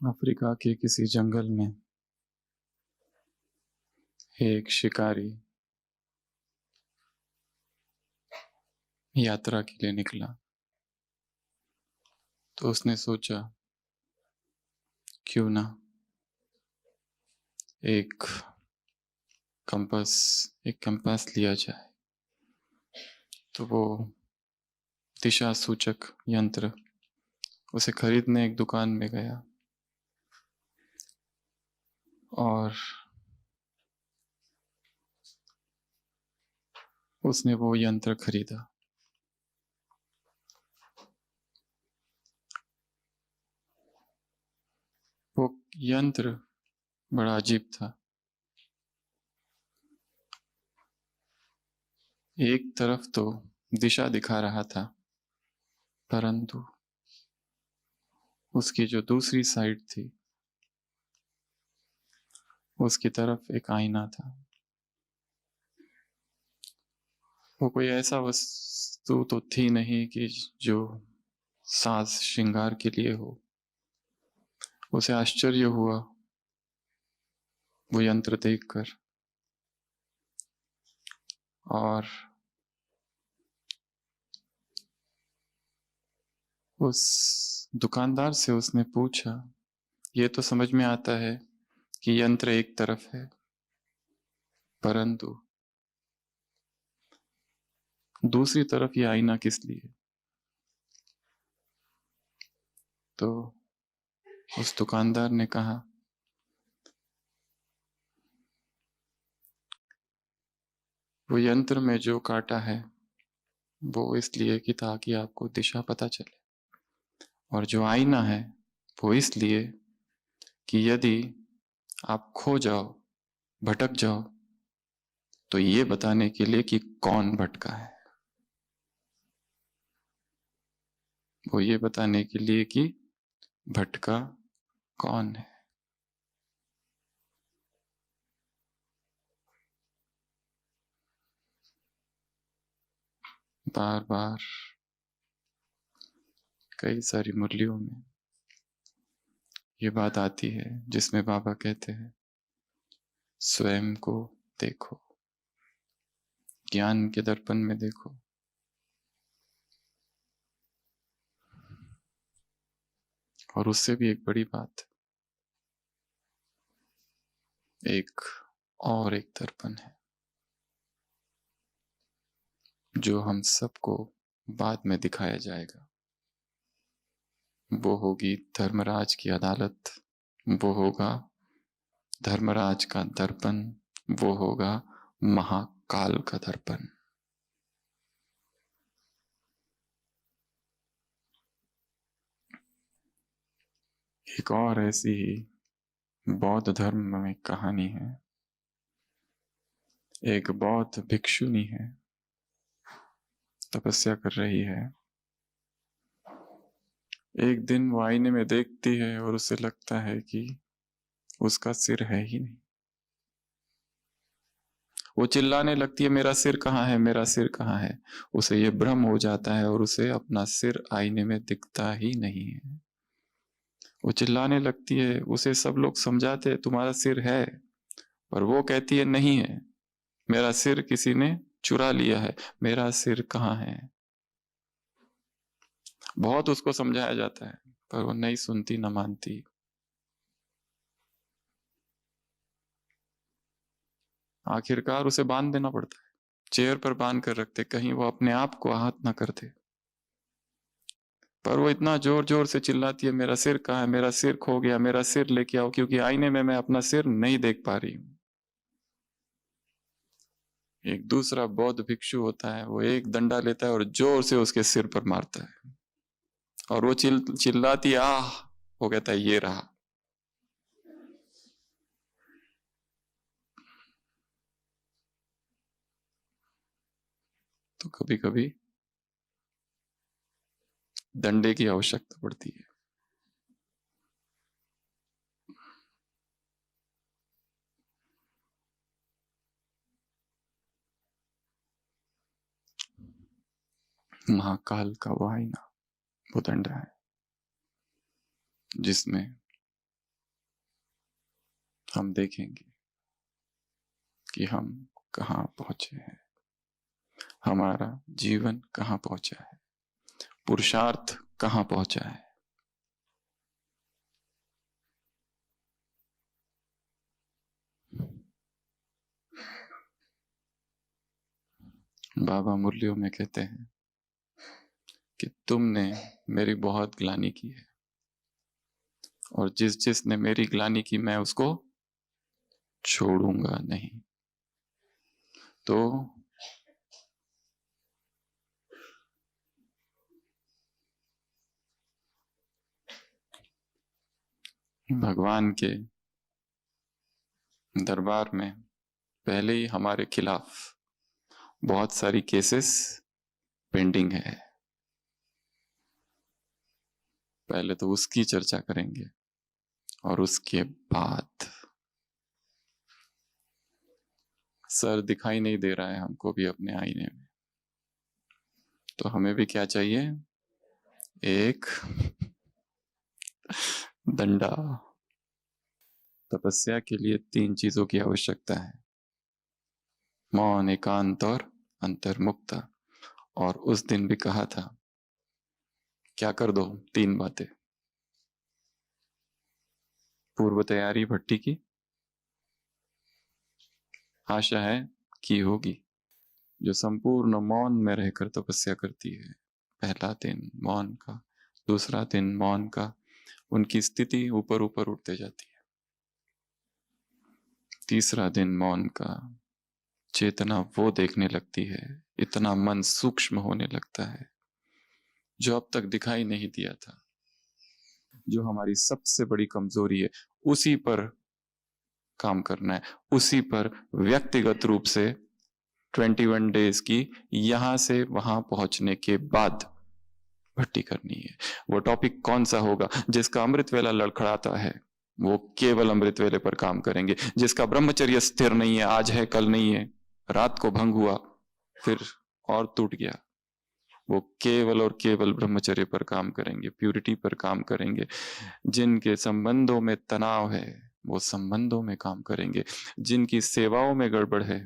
Africa के किसी जंगल में एक शिकारी यात्रा के लिए निकला। तो उसने सोचा क्यों ना एक कंपास लिया जाए। तो वो दिशा सूचक यंत्र उसे खरीदने एक दुकान में गया और उसने वो यंत्र खरीदा। वो यंत्र बड़ा अजीब था। एक तरफ तो दिशा दिखा रहा था, परंतु उसकी जो दूसरी साइड थी उसकी तरफ एक आईना था। वो कोई ऐसा वस्तु तो थी नहीं कि जो साज श्रृंगार के लिए हो। उसे आश्चर्य हुआ वो यंत्र देखकर और उस दुकानदार से उसने पूछा, ये तो समझ में आता है कि यंत्र एक तरफ है, परंतु दूसरी तरफ ये आईना किस लिए? तो उस दुकानदार ने कहा, वो यंत्र में जो काटा है वो इसलिए कि ताकि आपको दिशा पता चले, और जो आईना है वो इसलिए कि यदि आप खो जाओ, भटक जाओ, तो ये बताने के लिए कि कौन भटका है। वो ये बताने के लिए कि भटका कौन है। बार बार कई सारी मुरलियों में ये बात आती है जिसमें बाबा कहते हैं, स्वयं को देखो, ज्ञान के दर्पण में देखो। और उससे भी एक बड़ी बात, एक दर्पण है जो हम सबको बाद में दिखाया जाएगा। वो होगी धर्मराज की अदालत, वो होगा धर्मराज का दर्पण, वो होगा महाकाल का दर्पण। एक और ऐसी ही बौद्ध धर्म में कहानी है। एक बौद्ध भिक्षुनी है, तपस्या कर रही है। एक दिन वो आईने में देखती है और उसे लगता है कि उसका सिर है ही नहीं। वो चिल्लाने लगती है, मेरा सिर कहाँ है, मेरा सिर कहाँ है। उसे ये भ्रम हो जाता है और उसे अपना सिर आईने में दिखता ही नहीं है। वो चिल्लाने लगती है, उसे सब लोग समझाते हैं तुम्हारा सिर है, पर वो कहती है नहीं है, मेरा सिर किसी ने चुरा लिया है, मेरा सिर कहाँ है। बहुत उसको समझाया जाता है पर वो नहीं सुनती, न मानती। आखिरकार उसे बांध देना पड़ता है, चेयर पर बांध कर रखते कहीं वो अपने आप को आहत न कर दे। पर वो इतना जोर जोर से चिल्लाती है, मेरा सिर कहाँ है, मेरा सिर खो गया, मेरा सिर लेके आओ, क्योंकि आईने में मैं अपना सिर नहीं देख पा रही हूं। एक दूसरा बौद्ध भिक्षु होता है, वो एक डंडा लेता है और जोर से उसके सिर पर मारता है और वो चिल्लाती आह, वो कहता है ये रहा। तो कभी कभी डंडे की आवश्यकता पड़ती है। महाकाल का वो आईना, वो डंडा है जिसमें हम देखेंगे कि हम कहाँ पहुंचे हैं, हमारा जीवन कहाँ पहुंचा है, पुरुषार्थ कहाँ पहुंचा है। बाबा मुरलियों में कहते हैं कि तुमने मेरी बहुत ग्लानि की है, और जिस जिसने मेरी ग्लानि की मैं उसको छोड़ूंगा नहीं। तो भगवान के दरबार में पहले ही हमारे खिलाफ बहुत सारी केसेस पेंडिंग है। पहले तो उसकी चर्चा करेंगे और उसके बाद सर दिखाई नहीं दे रहा है हमको भी अपने आईने में, तो हमें भी क्या चाहिए, एक डंडा। तपस्या के लिए 3 चीजों की आवश्यकता है, मौन, एकांत और अंतर्मुक्ता। और उस दिन भी कहा था क्या कर दो, 3 बातें। पूर्व तैयारी भट्टी की, आशा है की होगी, जो संपूर्ण मौन में रहकर तपस्या करती है। पहला दिन मौन का, दूसरा दिन मौन का, उनकी स्थिति ऊपर ऊपर उठते जाती है। तीसरा दिन मौन का, चेतना वो देखने लगती है, इतना मन सूक्ष्म होने लगता है जो अब तक दिखाई नहीं दिया था। जो हमारी सबसे बड़ी कमजोरी है उसी पर काम करना है, उसी पर व्यक्तिगत रूप से 21 डेज की यहां से वहां पहुंचने के बाद भट्टी करनी है। वो टॉपिक कौन सा होगा, जिसका अमृत वेला लड़खड़ाता है वो केवल अमृत वेले पर काम करेंगे। जिसका ब्रह्मचर्य स्थिर नहीं है, आज है कल नहीं है, रात को भंग हुआ फिर और टूट गया, वो केवल और केवल ब्रह्मचर्य पर काम करेंगे, प्यूरिटी पर काम करेंगे। जिनके संबंधों में तनाव है वो संबंधों में काम करेंगे। जिनकी सेवाओं में गड़बड़ है,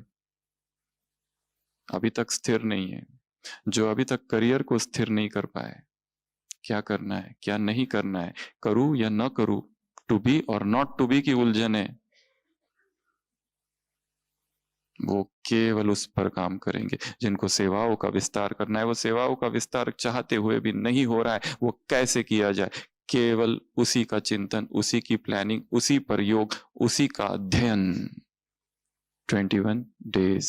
अभी तक स्थिर नहीं है, जो अभी तक करियर को स्थिर नहीं कर पाए, क्या करना है क्या नहीं करना है, करूं या न करूं, टू बी और नॉट टू बी की उलझन है, वो केवल उस पर काम करेंगे। जिनको सेवाओं का विस्तार करना है, वो सेवाओं का विस्तार चाहते हुए भी नहीं हो रहा है, वो कैसे किया जाए, केवल उसी का चिंतन, उसी की प्लानिंग, उसी पर योग, उसी का अध्ययन। 21 डेज,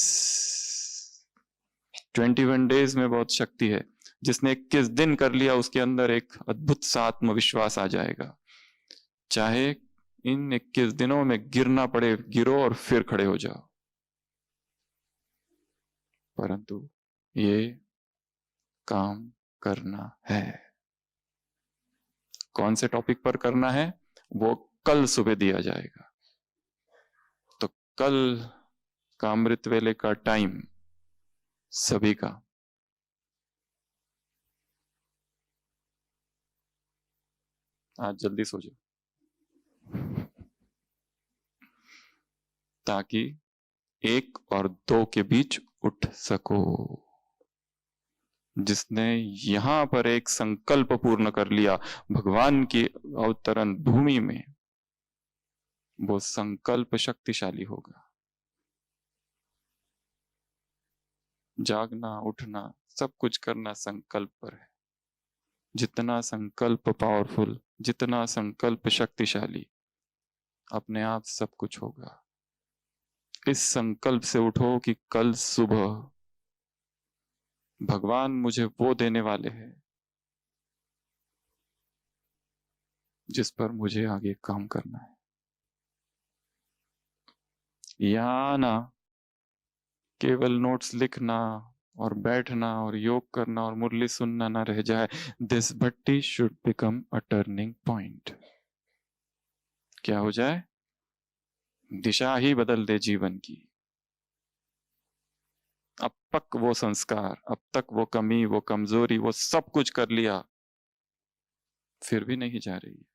21 डेज में बहुत शक्ति है। जिसने 21 दिन कर लिया उसके अंदर एक अद्भुत सा आत्मविश्वास आ जाएगा। चाहे इन 21 दिनों में गिरना पड़े, गिरो और फिर खड़े हो जाओ, परंतु ये काम करना है। कौन से टॉपिक पर करना है वो कल सुबह दिया जाएगा। तो कल का अमृत वेले का टाइम सभी का, आज जल्दी सो जाओ ताकि 1 और 2 के बीच उठ सको। जिसने यहां पर एक संकल्प पूर्ण कर लिया भगवान की अवतरण भूमि में, वो संकल्प शक्तिशाली होगा। जागना, उठना, सब कुछ करना संकल्प पर है। जितना संकल्प पावरफुल, जितना संकल्प शक्तिशाली, अपने आप सब कुछ होगा। इस संकल्प से उठो कि कल सुबह भगवान मुझे वो देने वाले हैं जिस पर मुझे आगे काम करना है। यहां ना केवल नोट्स लिखना और बैठना और योग करना और मुरली सुनना ना रह जाए। This Bhatti should become a turning point. क्या हो जाए, दिशा ही बदल दे जीवन की। अब तक वो संस्कार, अब तक वो कमी, वो कमजोरी, वो सब कुछ कर लिया, फिर भी नहीं जा रही,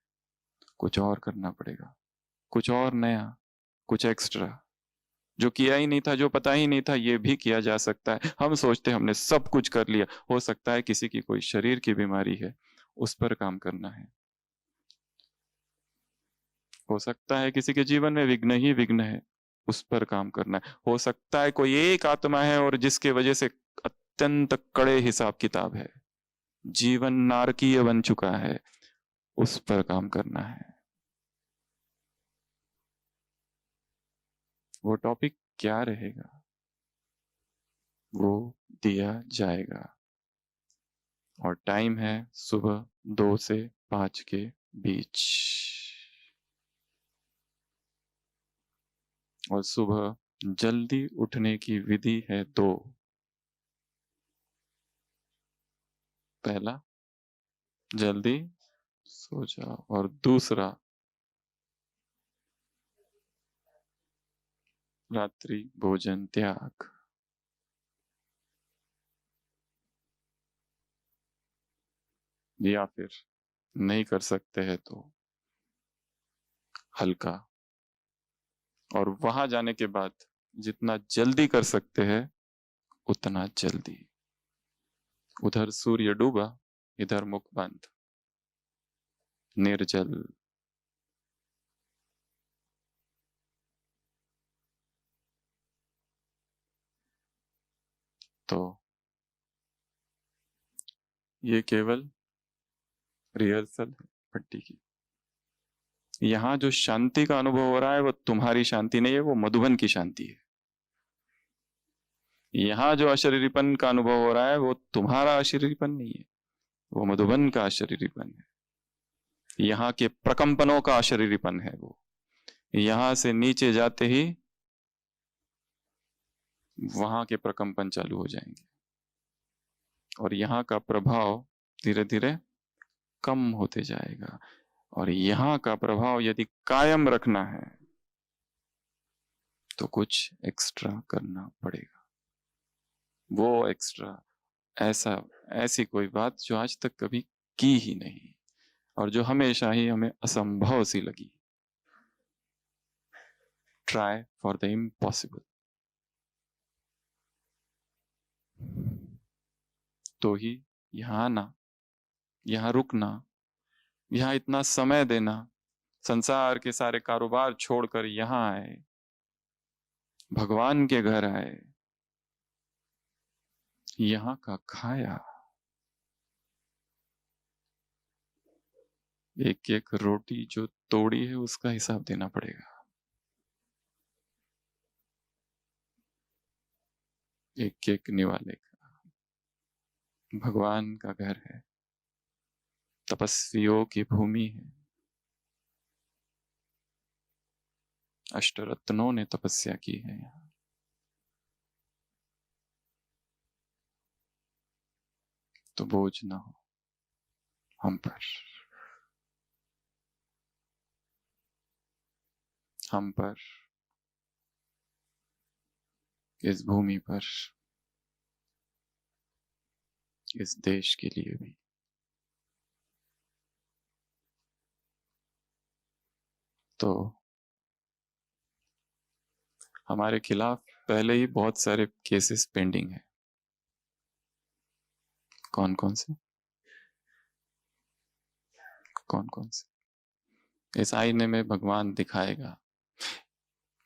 कुछ और करना पड़ेगा, कुछ और नया। कुछ एक्स्ट्रा जो किया ही नहीं था, जो पता ही नहीं था, ये भी किया जा सकता है। हम सोचते हमने सब कुछ कर लिया। हो सकता है किसी की कोई शरीर की बीमारी है, उस पर काम करना है। हो सकता है किसी के जीवन में विघ्न ही विघ्न है, उस पर काम करना है। हो सकता है कोई एक आत्मा है और जिसके वजह से अत्यंत कड़े हिसाब किताब है, जीवन नारकीय बन चुका है, उस पर काम करना है। वो टॉपिक क्या रहेगा वो दिया जाएगा, और टाइम है सुबह 2 से 5 के बीच। और सुबह जल्दी उठने की विधि है 2। पहला, जल्दी सो जाओ, और दूसरा, रात्रि भोजन त्याग। या फिर नहीं कर सकते हैं तो हल्का, और वहां जाने के बाद जितना जल्दी कर सकते हैं उतना जल्दी। उधर सूर्य डूबा, इधर मुख बंद, निर्जल। तो ये केवल रिहर्सल है पट्टी की। यहाँ जो शांति का अनुभव हो रहा है वो तुम्हारी शांति नहीं है, वो मधुबन की शांति है। यहाँ जो अशरीरीपन का अनुभव हो रहा है वो तुम्हारा अशरीरीपन नहीं है, वो मधुबन का अशरीरीपन है। यहाँ के प्रकंपनों का अशरीरीपन है वो। यहाँ से नीचे जाते ही वहां के प्रकंपन चालू हो जाएंगे, और यहाँ का प्रभाव धीरे धीरे कम होते जाएगा। और यहाँ का प्रभाव यदि कायम रखना है तो कुछ एक्स्ट्रा करना पड़ेगा। वो एक्स्ट्रा ऐसी कोई बात जो आज तक कभी की ही नहीं, और जो हमेशा ही हमें असंभव सी लगी। Try for the impossible. तो ही यहाँ आना, यहाँ रुकना, यहाँ इतना समय देना, संसार के सारे कारोबार छोड़कर यहाँ आए, भगवान के घर आए, यहाँ का खाया। एक एक रोटी जो तोड़ी है उसका हिसाब देना पड़ेगा। एक एक निवाले का। भगवान का घर है, तपस्वियों की भूमि है। अष्टरत्नों ने तपस्या की है यहाँ। तो बोझ ना हो हम पर, हम पर, इस भूमि पर, इस देश के लिए भी। तो हमारे खिलाफ पहले ही बहुत सारे केसेस पेंडिंग है। कौन कौन से? कौन कौन से? इस आईने में भगवान दिखाएगा।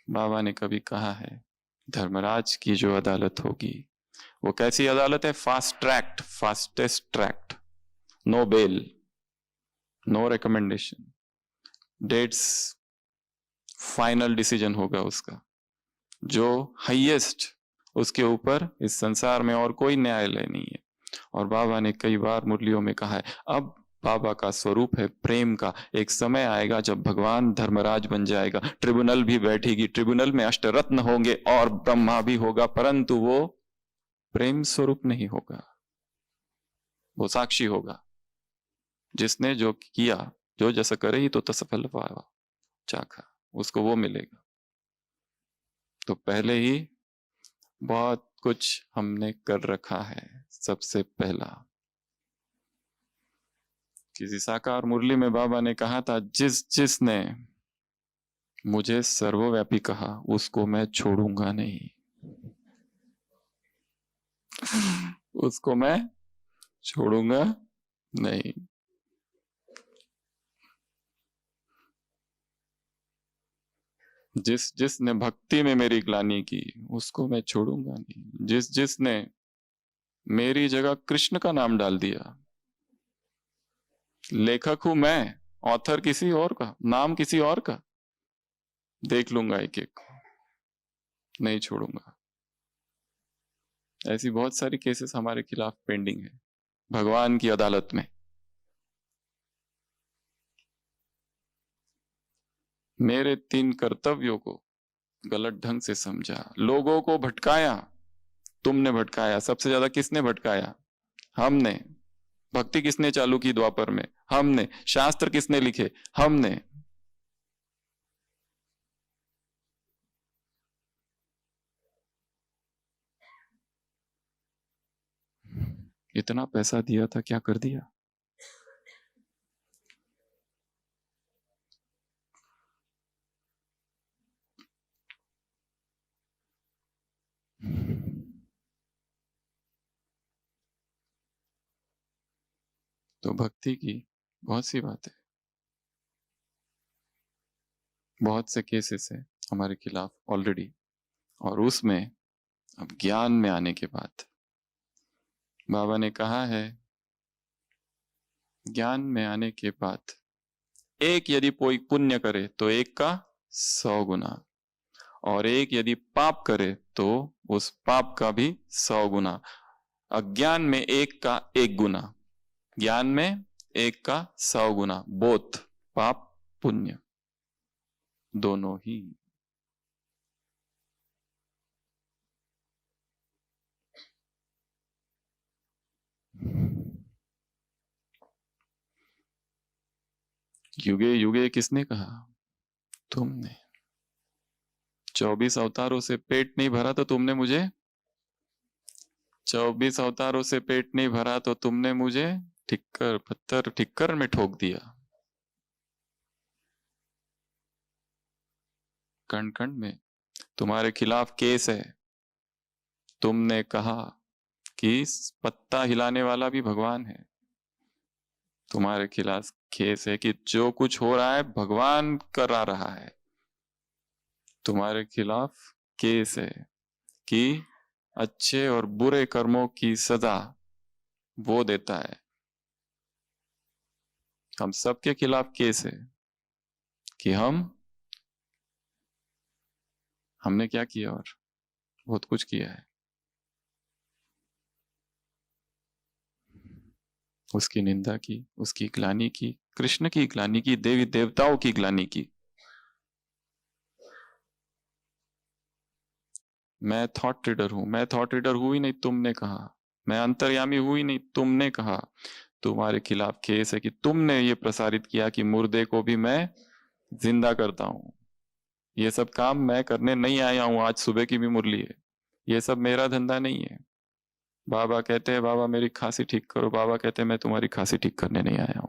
बाबा ने कभी कहा है धर्मराज की जो अदालत होगी वो कैसी अदालत है? Fast track, fastest track, no bail, no recommendation, dates, final decision होगा उसका, जो हाईएस्ट, उसके ऊपर इस संसार में और कोई न्यायालय नहीं है। और बाबा ने कई बार मुरलियों में कहा है, अब बाबा का स्वरूप है प्रेम का। एक समय आएगा जब भगवान धर्मराज बन जाएगा, ट्रिब्यूनल भी बैठेगी, ट्रिब्यूनल में अष्टरत्न होंगे और ब्रह्मा भी होगा, परंतु वो प्रेम स्वरूप नहीं होगा, वो साक्षी होगा। जिसने जो किया, जो जैसा करे ही तो तसफल पावा चाखा, उसको वो मिलेगा। तो पहले ही बहुत कुछ हमने कर रखा है। सबसे पहला, किसी साकार मुरली में बाबा ने कहा था, जिसने मुझे सर्वव्यापी कहा, उसको मैं छोड़ूंगा नहीं। उसको मैं छोड़ूंगा नहीं। जिसने भक्ति में मेरी ग्लानि की, उसको मैं छोड़ूंगा नहीं। जिसने मेरी जगह कृष्ण का नाम डाल दिया, लेखक हूं मैं, ऑथर किसी और का, नाम किसी और का, देख लूंगा एक एक, नहीं छोड़ूंगा। ऐसी बहुत सारी केसेस हमारे खिलाफ पेंडिंग है भगवान की अदालत में। मेरे 3 कर्तव्यों को गलत ढंग से समझा, लोगों को भटकाया। तुमने भटकाया, सबसे ज्यादा किसने भटकाया? हमने। भक्ति किसने चालू की द्वापर में? हमने। शास्त्र किसने लिखे? हमने। इतना पैसा दिया था, क्या कर दिया? तो भक्ति की बहुत सी बात है, बहुत से केसेस है हमारे खिलाफ ऑलरेडी। और उसमें अब ज्ञान में आने के बाद बाबा ने कहा है, ज्ञान में आने के बाद एक यदि कोई पुण्य करे तो एक का 100 गुना, और एक यदि पाप करे तो उस पाप का भी 100 गुना। अज्ञान में एक का 1 गुना, ज्ञान में एक का 100 गुना। बोथ, पाप पुण्य दोनों ही। युगे युगे किसने कहा? तुमने। 24 अवतारों से पेट नहीं भरा तो तुमने मुझे, 24 अवतारों से पेट नहीं भरा तो तुमने मुझे ठिक्कर पत्थर ठिक्कर में ठोक दिया। कण कण में तुम्हारे खिलाफ केस है। तुमने कहा कि पत्ता हिलाने वाला भी भगवान है। तुम्हारे खिलाफ केस है कि जो कुछ हो रहा है भगवान करा रहा है। तुम्हारे खिलाफ केस है कि अच्छे और बुरे कर्मों की सजा वो देता है। हम सबके खिलाफ केस है कि हमने क्या किया, और बहुत कुछ किया है। उसकी निंदा की, उसकी ग्लानि की, कृष्ण की ग्लानि की, देवी देवताओं की ग्लानि की। मैं थॉट रीडर हूं, मैं थॉट रीडर हूं ही नहीं, तुमने कहा। मैं अंतर्यामी हूं ही नहीं, तुमने कहा। तुम्हारे खिलाफ केस है कि तुमने ये प्रसारित किया कि मुर्दे को भी मैं जिंदा करता हूं। ये सब काम मैं करने नहीं आया हूं, आज सुबह की भी मुरली है। ये सब मेरा धंधा नहीं है। बाबा कहते हैं बाबा मेरी खांसी ठीक करो, बाबा कहते हैं मैं तुम्हारी खांसी ठीक करने नहीं आया हूं।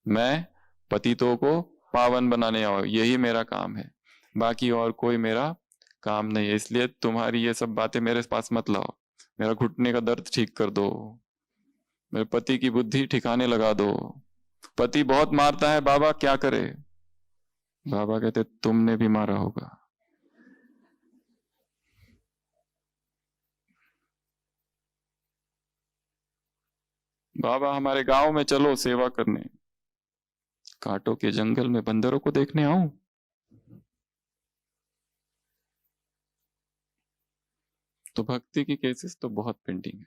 मैं पतितों को पावन बनाने आया हूं, यही मेरा काम है। बाकी और कोई मेरा काम नहीं है। इसलिए तुम्हारी ये सब बातें मेरे पास मत लाओ। मेरा घुटने का दर्द ठीक कर दो, मेरे पति की बुद्धि ठिकाने लगा दो। पति बहुत मारता है, बाबा क्या करे? बाबा कहते तुमने भी मारा होगा। बाबा हमारे गांव में चलो सेवा करने। कांटों के जंगल में बंदरों को देखने आऊं? तो भक्ति की केसेस तो बहुत पेंडिंग है।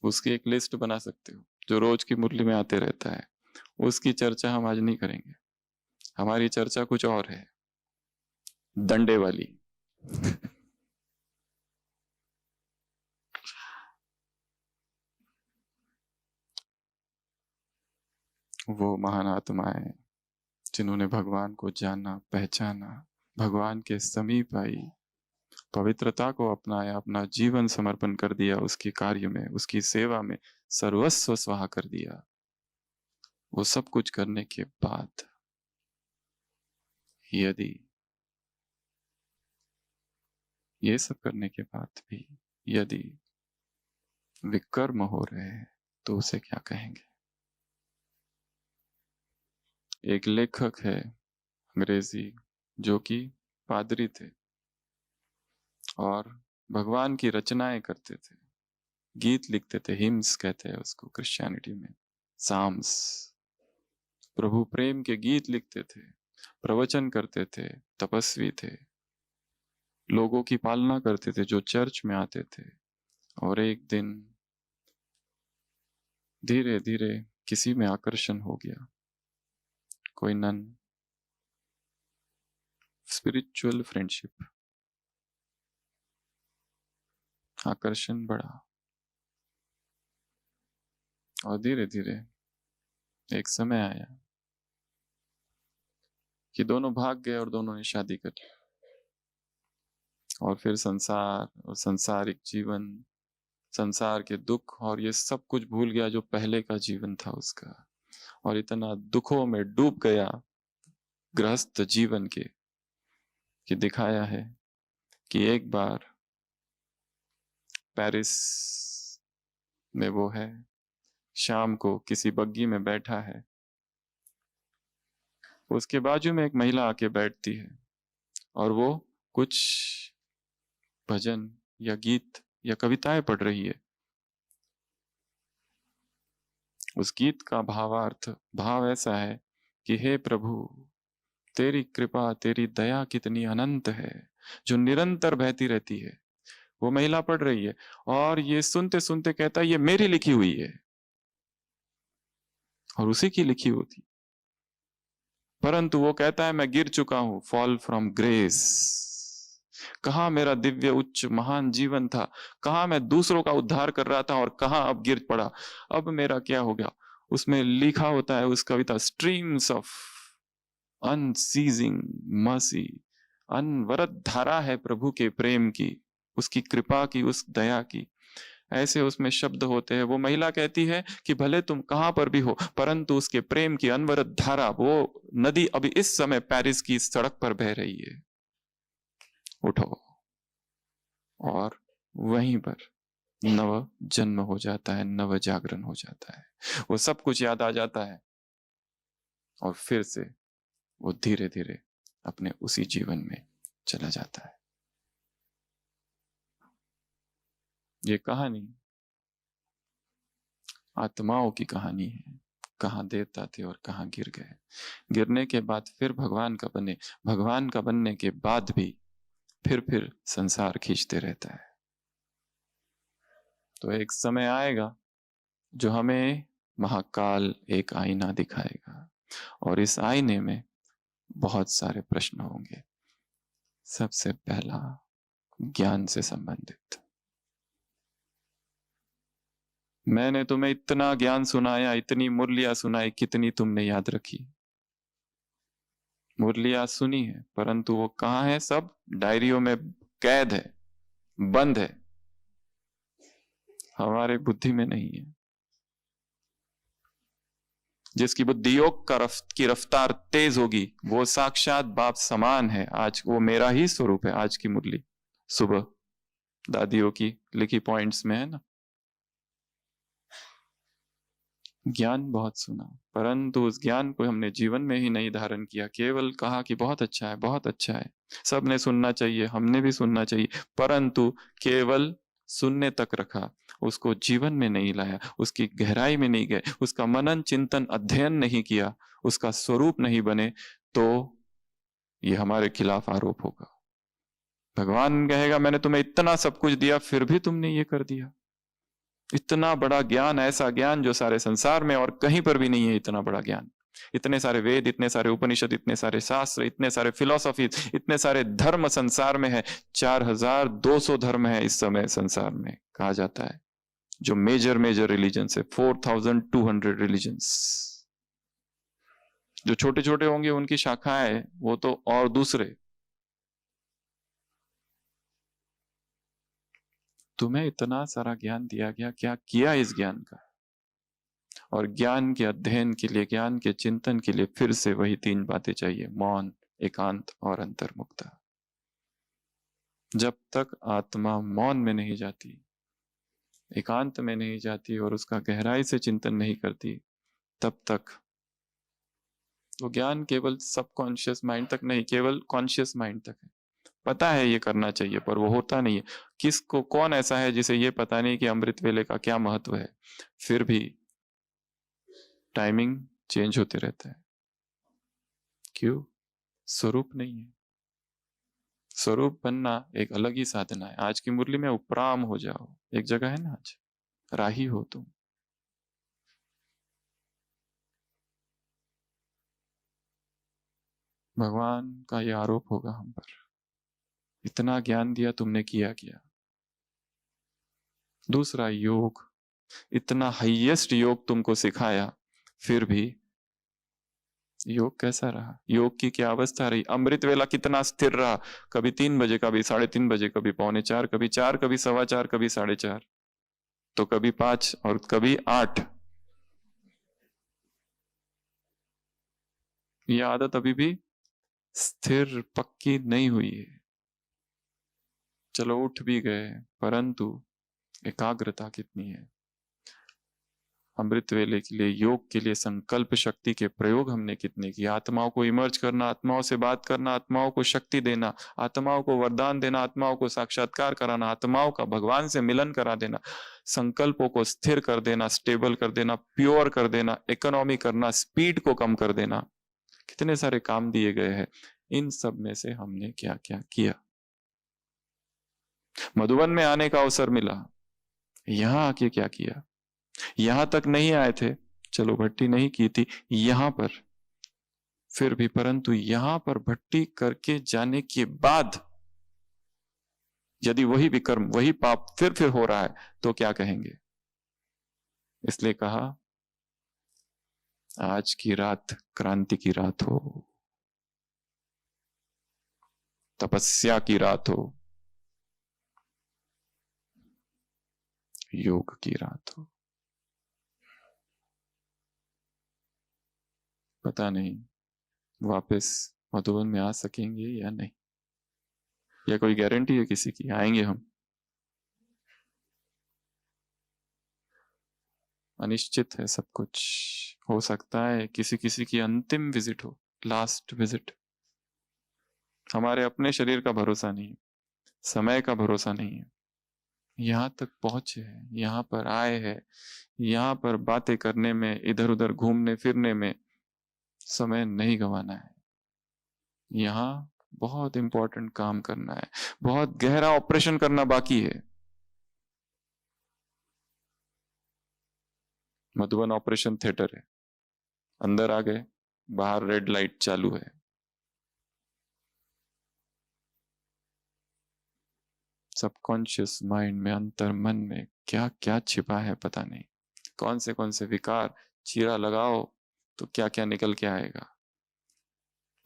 उसकी एक लिस्ट बना सकते हो, जो रोज की मुरली में आते रहता है। उसकी चर्चा हम आज नहीं करेंगे। हमारी चर्चा कुछ और है, डंडे वाली। वो महान आत्माएं जिन्होंने भगवान को जाना, पहचाना, भगवान के समीप आई, पवित्रता को अपनाया, अपना जीवन समर्पण कर दिया, उसके कार्य में, उसकी सेवा में सर्वस्व स्वाहा कर दिया। वो सब कुछ करने के बाद यदि ये सब करने के बाद भी यदि विकर्म हो रहे हैं तो उसे क्या कहेंगे? एक लेखक है अंग्रेजी जो कि पादरी थे और भगवान की रचनाएं करते थे, गीत लिखते थे, हिम्स कहते हैं उसको क्रिश्चियनिटी में, साम्स। प्रभु प्रेम के गीत लिखते थे, प्रवचन करते थे, तपस्वी थे, लोगों की पालना करते थे जो चर्च में आते थे। और एक दिन धीरे धीरे किसी में आकर्षण हो गया, कोई नन, स्पिरिचुअल फ्रेंडशिप, आकर्षण बढ़ा और धीरे धीरे एक समय आया कि दोनों भाग गए और दोनों ने शादी कर ली। और फिर संसार और संसारिक जीवन, संसार के दुख और ये सब कुछ भूल गया जो पहले का जीवन था उसका, और इतना दुखों में डूब गया गृहस्थ जीवन के कि दिखाया है कि एक बार पेरिस में वो है, शाम को किसी बग्गी में बैठा है, उसके बाजू में एक महिला आके बैठती है और वो कुछ भजन या गीत या कविताएं पढ़ रही है। उस गीत का भाव ऐसा है कि हे प्रभु, तेरी कृपा, तेरी दया कितनी अनंत है जो निरंतर बहती रहती है। वो महिला पढ़ रही है और ये सुनते सुनते कहता है ये मेरी लिखी हुई है और उसी की लिखी होती, परंतु वो कहता है मैं गिर चुका हूं, फॉल फ्रॉम ग्रेस। कहां मेरा दिव्य उच्च महान जीवन था, कहां मैं दूसरों का उद्धार कर रहा था और कहां अब गिर पड़ा, अब मेरा क्या हो गया। उसमें लिखा होता है उस कविता, स्ट्रीम्स ऑफ अनसीजिंग मर्सी, अनवरत धारा है प्रभु के प्रेम की, उसकी कृपा की, उस दया की, ऐसे उसमें शब्द होते हैं। वो महिला कहती है कि भले तुम कहां पर भी हो परंतु उसके प्रेम की अनवरत धारा, वो नदी अभी इस समय पेरिस की सड़क पर बह रही है। उठो, और वहीं पर नव जन्म हो जाता है, नव जागरण हो जाता है, वो सब कुछ याद आ जाता है और फिर से वो धीरे धीरे अपने उसी जीवन में चला जाता है। ये कहानी आत्माओं की कहानी है, कहां देवता थे और कहां गिर गए, गिरने के बाद फिर भगवान का बने, भगवान का बनने के बाद भी फिर संसार खींचते रहता है। तो एक समय आएगा जो हमें महाकाल एक आईना दिखाएगा और इस आईने में बहुत सारे प्रश्न होंगे। सबसे पहला ज्ञान से संबंधित, मैंने तुम्हें इतना ज्ञान सुनाया, इतनी मुरलियां सुनाई, कितनी तुमने याद रखी। मुरलियां सुनी है परंतु वो कहाँ है, सब डायरियों में कैद है, बंद है, हमारे बुद्धि में नहीं है। जिसकी बुद्धि योग की रफ्तार तेज होगी वो साक्षात बाप समान है। आज वो मेरा ही स्वरूप है। आज की मुरली सुबह दादियों की लिखी पॉइंट्स में है ना, ज्ञान बहुत सुना परंतु उस ज्ञान को हमने जीवन में ही नहीं धारण किया, केवल कहा कि बहुत अच्छा है, बहुत अच्छा है, सबने सुनना चाहिए, हमने भी सुनना चाहिए, परंतु केवल सुनने तक रखा, उसको जीवन में नहीं लाया, उसकी गहराई में नहीं गए, उसका मनन चिंतन अध्ययन नहीं किया, उसका स्वरूप नहीं बने, तो ये हमारे खिलाफ आरोप होगा। भगवान कहेगा मैंने तुम्हें इतना सब कुछ दिया फिर भी तुमने ये कर दिया। इतना बड़ा ज्ञान, ऐसा ज्ञान जो सारे संसार में और कहीं पर भी नहीं है, इतना बड़ा ज्ञान, इतने सारे वेद, इतने सारे उपनिषद, इतने सारे शास्त्र, इतने सारे फिलोसॉफी, इतने सारे धर्म संसार में है। 4200 धर्म है इस समय संसार में, कहा जाता है, जो मेजर रिलीजन है 4200 रिलीजन्स। जो छोटे छोटे होंगे उनकी शाखाएं, वो तो और दूसरे। तुम्हें इतना सारा ज्ञान दिया गया, क्या किया इस ज्ञान का? और ज्ञान के अध्ययन के लिए, ज्ञान के चिंतन के लिए फिर से वही 3 बातें चाहिए, मौन, एकांत और अंतर्मुक्ता। जब तक आत्मा मौन में नहीं जाती, एकांत में नहीं जाती और उसका गहराई से चिंतन नहीं करती, तब तक वो ज्ञान केवल सबकॉन्शियस माइंड तक नहीं, केवल कॉन्शियस माइंड तक है। पता है ये करना चाहिए पर वो होता नहीं है। किसको, कौन ऐसा है जिसे ये पता नहीं कि अमृत वेले का क्या महत्व है, फिर भी टाइमिंग चेंज होते रहता है। क्यों? स्वरूप नहीं है। स्वरूप बनना एक अलग ही साधना है। आज की मुरली में उपराम हो जाओ, एक जगह है ना, आज राही हो तुम। भगवान का ये आरोप होगा हम पर, इतना ज्ञान दिया तुमने किया क्या? दूसरा योग, इतना हाईएस्ट योग तुमको सिखाया, फिर भी योग कैसा रहा? योग की क्या अवस्था रही? अमृत वेला कितना स्थिर रहा? कभी 3 बजे, कभी 3:30 बजे, कभी 3:45, कभी 4, कभी 4:15, कभी 4:30, तो कभी 5 और कभी 8। ये आदत अभी भी स्थिर पक्की नहीं हुई है। चलो उठ भी गए, परंतु एकाग्रता कितनी है? अमृत वेले के लिए, योग के लिए संकल्प शक्ति के प्रयोग हमने कितने किए? आत्माओं को इमर्ज करना, आत्माओं से बात करना, आत्माओं को शक्ति देना, आत्माओं को वरदान देना, आत्माओं को साक्षात्कार कराना, आत्माओं का भगवान से मिलन करा देना, संकल्पों को स्थिर कर देना, स्टेबल कर देना, प्योर कर देना, इकोनॉमी करना, स्पीड को कम कर देना, कितने सारे काम दिए गए हैं। इन सब में से हमने क्या क्या किया? मधुबन में आने का अवसर मिला, यहां आके क्या किया? यहां तक नहीं आए थे, चलो भट्टी नहीं की थी यहां पर, फिर भी, परंतु यहां पर भट्टी करके जाने के बाद यदि वही विकर्म, वही पाप फिर हो रहा है, तो क्या कहेंगे? इसलिए कहा आज की रात क्रांति की रात हो, तपस्या की रात हो, योग की रात हो। पता नहीं वापस मधुबन में आ सकेंगे या नहीं, या कोई गारंटी है किसी की आएंगे हम? अनिश्चित है सब कुछ। हो सकता है किसी किसी की अंतिम विजिट हो, लास्ट विजिट। हमारे अपने शरीर का भरोसा नहीं, समय का भरोसा नहीं है। यहाँ तक पहुंचे हैं, यहाँ पर आए हैं, यहाँ पर बातें करने में, इधर उधर घूमने फिरने में समय नहीं गंवाना है। यहाँ बहुत इंपॉर्टेंट काम करना है, बहुत गहरा ऑपरेशन करना बाकी है। मधुबन ऑपरेशन थिएटर है, अंदर आ गए, बाहर रेड लाइट चालू है। सबकॉन्शियस माइंड में, अंतर मन में क्या क्या छिपा है पता नहीं। कौन से विकार, चीरा लगाओ तो क्या क्या निकल के आएगा।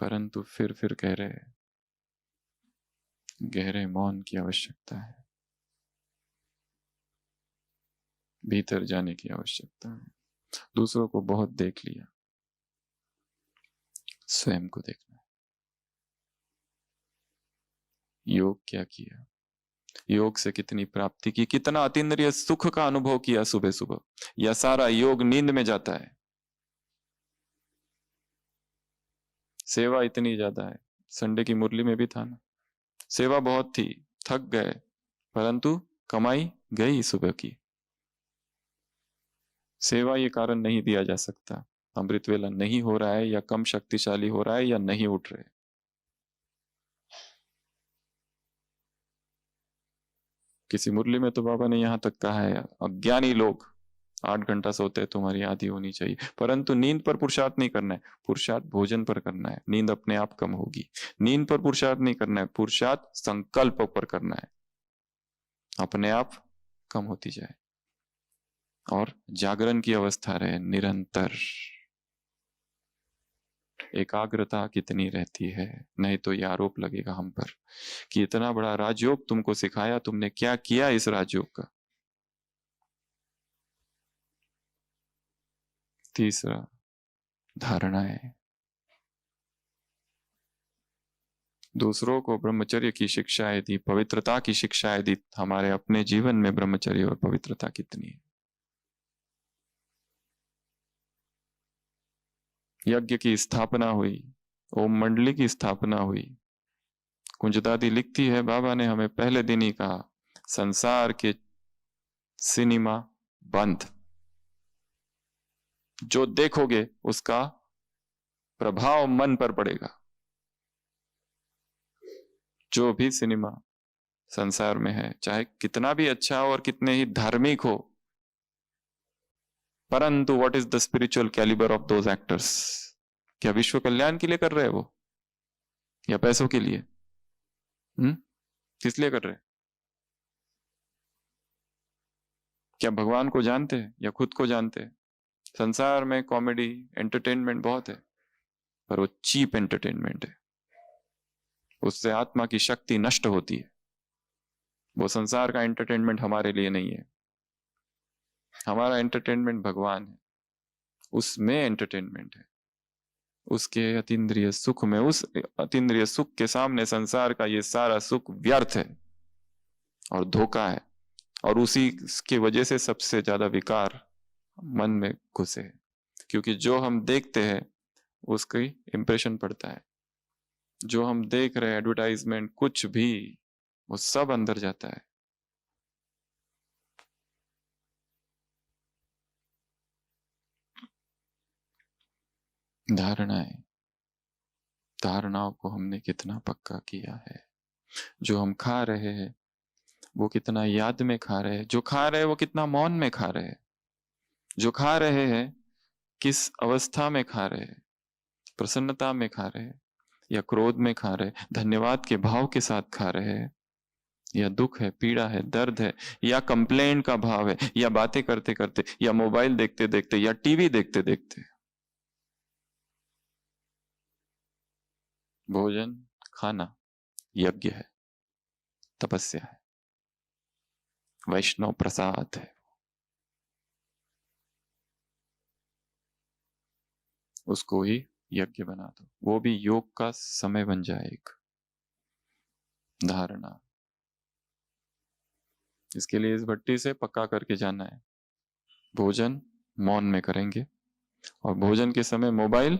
परंतु फिर कह रहे हैं, गहरे मौन की आवश्यकता है, भीतर जाने की आवश्यकता है। दूसरों को बहुत देख लिया, स्वयं को देखना है। योग क्या किया? योग से कितनी प्राप्ति की, कितना अतीन्द्रिय सुख का अनुभव किया सुबह सुबह, या सारा योग नींद में जाता है? सेवा इतनी ज्यादा है, संडे की मुरली में भी था ना, सेवा बहुत थी, थक गए, परंतु कमाई गई सुबह की। सेवा ये कारण नहीं दिया जा सकता अमृत वेला नहीं हो रहा है, या कम शक्तिशाली हो रहा है, या नहीं उठ रहे। किसी मुरली में तो बाबा ने यहां तक कहा है, अज्ञानी लोग 8 घंटा सोते हैं, तुम्हारी आधी होनी चाहिए, परंतु नींद पर पुरुषार्थ नहीं करना है, पुरुषार्थ भोजन पर करना है। नींद अपने आप कम होगी। नींद पर पुरुषार्थ नहीं करना है, पुरुषार्थ संकल्प पर करना है, अपने आप कम होती जाए। और जागरण की अवस्था रहे निरंतर। एकाग्रता कितनी रहती है, नहीं तो ये आरोप लगेगा हम पर कि इतना बड़ा राजयोग तुमको सिखाया, तुमने क्या किया इस राजयोग का? तीसरा, धारणाएं। दूसरों को ब्रह्मचर्य की शिक्षाएं दी, पवित्रता की शिक्षाएं दी। हमारे अपने जीवन में ब्रह्मचर्य और पवित्रता कितनी है? यज्ञ की स्थापना हुई, ओम मंडली की स्थापना हुई। कुंजदादी लिखती है, बाबा ने हमें पहले दिन ही कहा, संसार के सिनेमा बंद, जो देखोगे उसका प्रभाव मन पर पड़ेगा। जो भी सिनेमा संसार में है, चाहे कितना भी अच्छा हो और कितने ही धार्मिक हो, परंतु what is the spiritual calibre of those actors? क्या विश्व कल्याण के लिए कर रहे हैं वो, या पैसों के लिए? किस लिए कर रहे हैं? क्या भगवान को जानते हैं या खुद को जानते हैं? संसार में कॉमेडी एंटरटेनमेंट बहुत है, पर वो चीप एंटरटेनमेंट है। उससे आत्मा की शक्ति नष्ट होती है। वो संसार का एंटरटेनमेंट हमारे लिए नहीं है। हमारा एंटरटेनमेंट भगवान है, उसमें एंटरटेनमेंट है, उसके अतीन्द्रिय सुख में। उस अतीन्द्रिय सुख के सामने संसार का ये सारा सुख व्यर्थ है और धोखा है, और उसी की वजह से सबसे ज्यादा विकार मन में घुसे हैं। क्योंकि जो हम देखते हैं उसकी इंप्रेशन पड़ता है। जो हम देख रहे हैं एडवर्टाइजमेंट, कुछ भी, वो सब अंदर जाता है। धारणाओं को हमने कितना पक्का किया है? जो हम खा रहे हैं वो कितना याद में खा रहे हैं? जो खा रहे हैं वो कितना मौन में खा रहे हैं? जो खा रहे हैं किस अवस्था में खा रहे हैं? प्रसन्नता में खा रहे हैं या क्रोध में खा रहे हैं? धन्यवाद के भाव के साथ खा रहे हैं या दुख है, पीड़ा है, दर्द है, या कंप्लेंट का भाव है, या बातें करते करते, या मोबाइल देखते देखते, या टीवी देखते देखते? भोजन खाना यज्ञ है, तपस्या है, वैष्णव प्रसाद है। उसको ही यज्ञ बना दो, वो भी योग का समय बन जाए एक धारणा। इसके लिए इस भट्टी से पक्का करके जाना है। भोजन मौन में करेंगे और भोजन के समय मोबाइल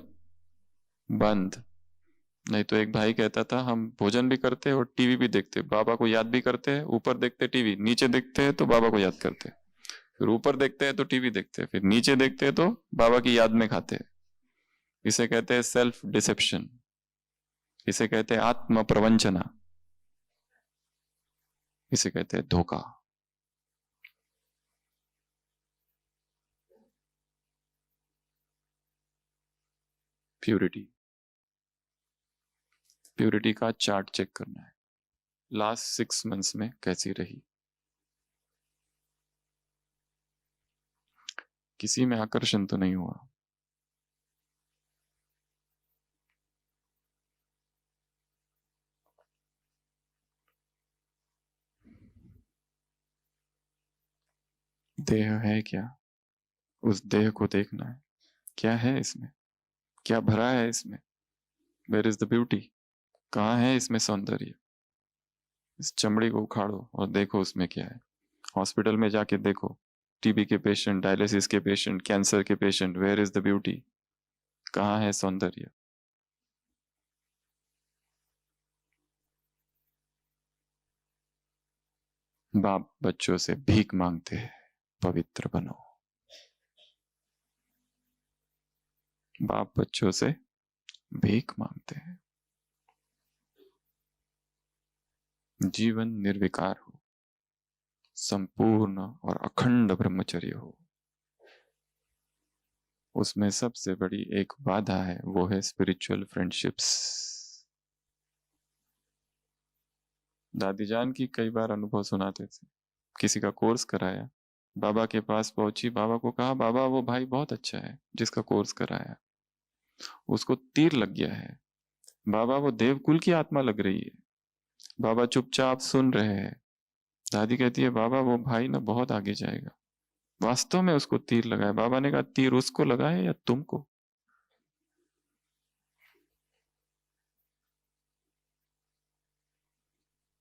बंद। नहीं तो एक भाई कहता था, हम भोजन भी करते और टीवी भी देखते, बाबा को याद भी करते हैं, ऊपर देखते टीवी, नीचे देखते हैं तो बाबा को याद करते, फिर ऊपर देखते हैं तो टीवी देखते हैं, फिर नीचे देखते हैं तो बाबा की याद में खाते हैं। इसे कहते हैं सेल्फ डिसेप्शन, इसे कहते हैं आत्म प्रवंचना, इसे कहते हैं धोखा। प्यूरिटी का चार्ट चेक करना है, लास्ट 6 मंथ्स में कैसी रही। किसी में आकर्षण तो नहीं हुआ? देह है क्या? उस देह को देखना है, क्या है इसमें, क्या भरा है इसमें? Where is the beauty? कहाँ है इसमें सौंदर्य? इस चमड़ी को उखाड़ो और देखो उसमें क्या है। हॉस्पिटल में जाके देखो, टीबी के पेशेंट, डायलिसिस के पेशेंट, कैंसर के patient, where is the beauty? कहाँ है सौंदर्य? बाप बच्चों से भीख मांगते हैं, पवित्र बनो। बाप बच्चों से भीख मांगते हैं, जीवन निर्विकार हो, संपूर्ण और अखंड ब्रह्मचर्य हो। उसमें सबसे बड़ी एक बाधा है, वो है स्पिरिचुअल फ्रेंडशिप्स। दादी जान की कई बार अनुभव सुनाते थे। किसी का कोर्स कराया, बाबा के पास पहुंची, बाबा को कहा, बाबा वो भाई बहुत अच्छा है जिसका कोर्स कराया, उसको तीर लग गया है। बाबा वो देवकुल की आत्मा लग रही है। बाबा चुपचाप सुन रहे हैं। दादी कहती है, बाबा वो भाई ना बहुत आगे जाएगा। वास्तव में उसको तीर लगा है। बाबा ने कहा, तीर उसको लगा है या तुमको?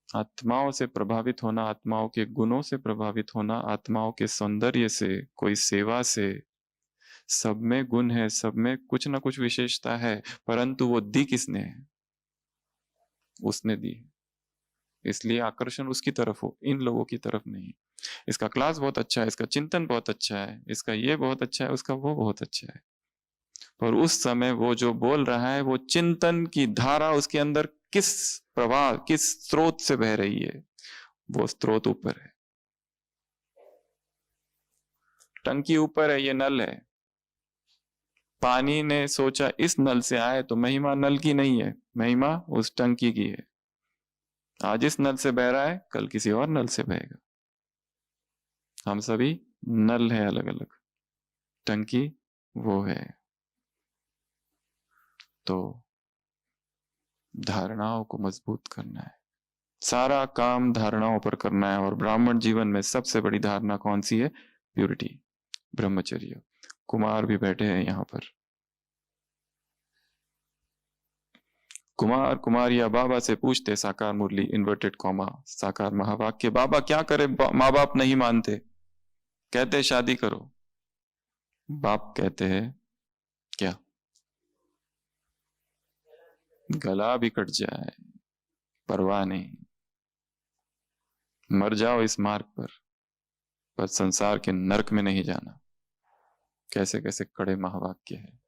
आत्माओं से प्रभावित होना, आत्माओं के गुणों से प्रभावित होना, आत्माओं के सौंदर्य से, कोई सेवा से, सब में गुण है, सब में कुछ ना कुछ विशेषता है, परंतु वो दी किसने है? उसने दी है। इसलिए आकर्षण उसकी तरफ हो, इन लोगों की तरफ नहीं। इसका क्लास बहुत अच्छा है, इसका चिंतन बहुत अच्छा है, इसका ये बहुत अच्छा है, उसका वो बहुत अच्छा है, पर उस समय वो जो बोल रहा है वो चिंतन की धारा उसके अंदर किस प्रवाह, किस स्रोत से बह रही है, वो स्रोत ऊपर है। टंकी ऊपर है, ये नल है। पानी ने सोचा इस नल से आए तो महिमा नल की नहीं है, महिमा उस टंकी की है। आज इस नल से बह रहा है, कल किसी और नल से बहेगा। हम सभी नल है अलग अलग, टंकी वो है। तो धारणाओं को मजबूत करना है, सारा काम धारणाओं पर करना है। और ब्राह्मण जीवन में सबसे बड़ी धारणा कौन सी है? प्यूरिटी, ब्रह्मचर्य। कुमार भी बैठे हैं यहाँ पर। कुमार कुमारिया बाबा से पूछते, साकार मुरली इन्वर्टेड कॉमा साकार महावाक्य, बाबा क्या करे, माँ बाप नहीं मानते, कहते शादी करो। बाप कहते हैं क्या? गला भी कट जाए परवाह नहीं, मर जाओ इस मार्ग पर संसार के नरक में नहीं जाना। कैसे कैसे कड़े महावाक्य है।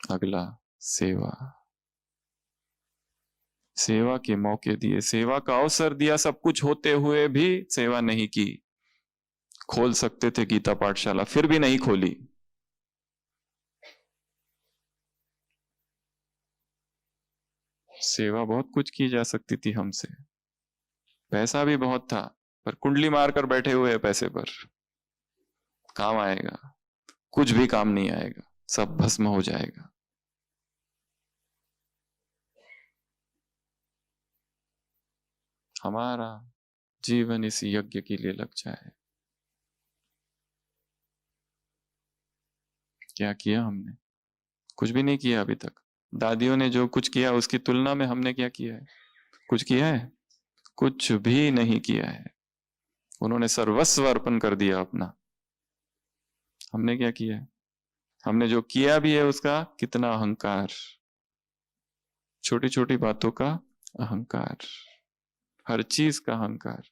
अगला, सेवा, सेवा के मौके दिए, सेवा का अवसर दिया, सब कुछ होते हुए भी सेवा नहीं की। खोल सकते थे गीता पाठशाला, फिर भी नहीं खोली। सेवा बहुत कुछ की जा सकती थी हमसे, पैसा भी बहुत था, पर कुंडली मारकर बैठे हुए हैं पैसे पर। काम आएगा? कुछ भी काम नहीं आएगा, सब भस्म हो जाएगा। हमारा जीवन इस यज्ञ के लिए लग जाए। क्या किया हमने? कुछ भी नहीं किया अभी तक। दादियों ने जो कुछ किया उसकी तुलना में हमने क्या किया है? कुछ किया है? कुछ भी नहीं किया है। उन्होंने सर्वस्व अर्पण कर दिया अपना। हमने क्या किया है? हमने जो किया भी है उसका कितना अहंकार, छोटी छोटी बातों का अहंकार, हर चीज का अहंकार,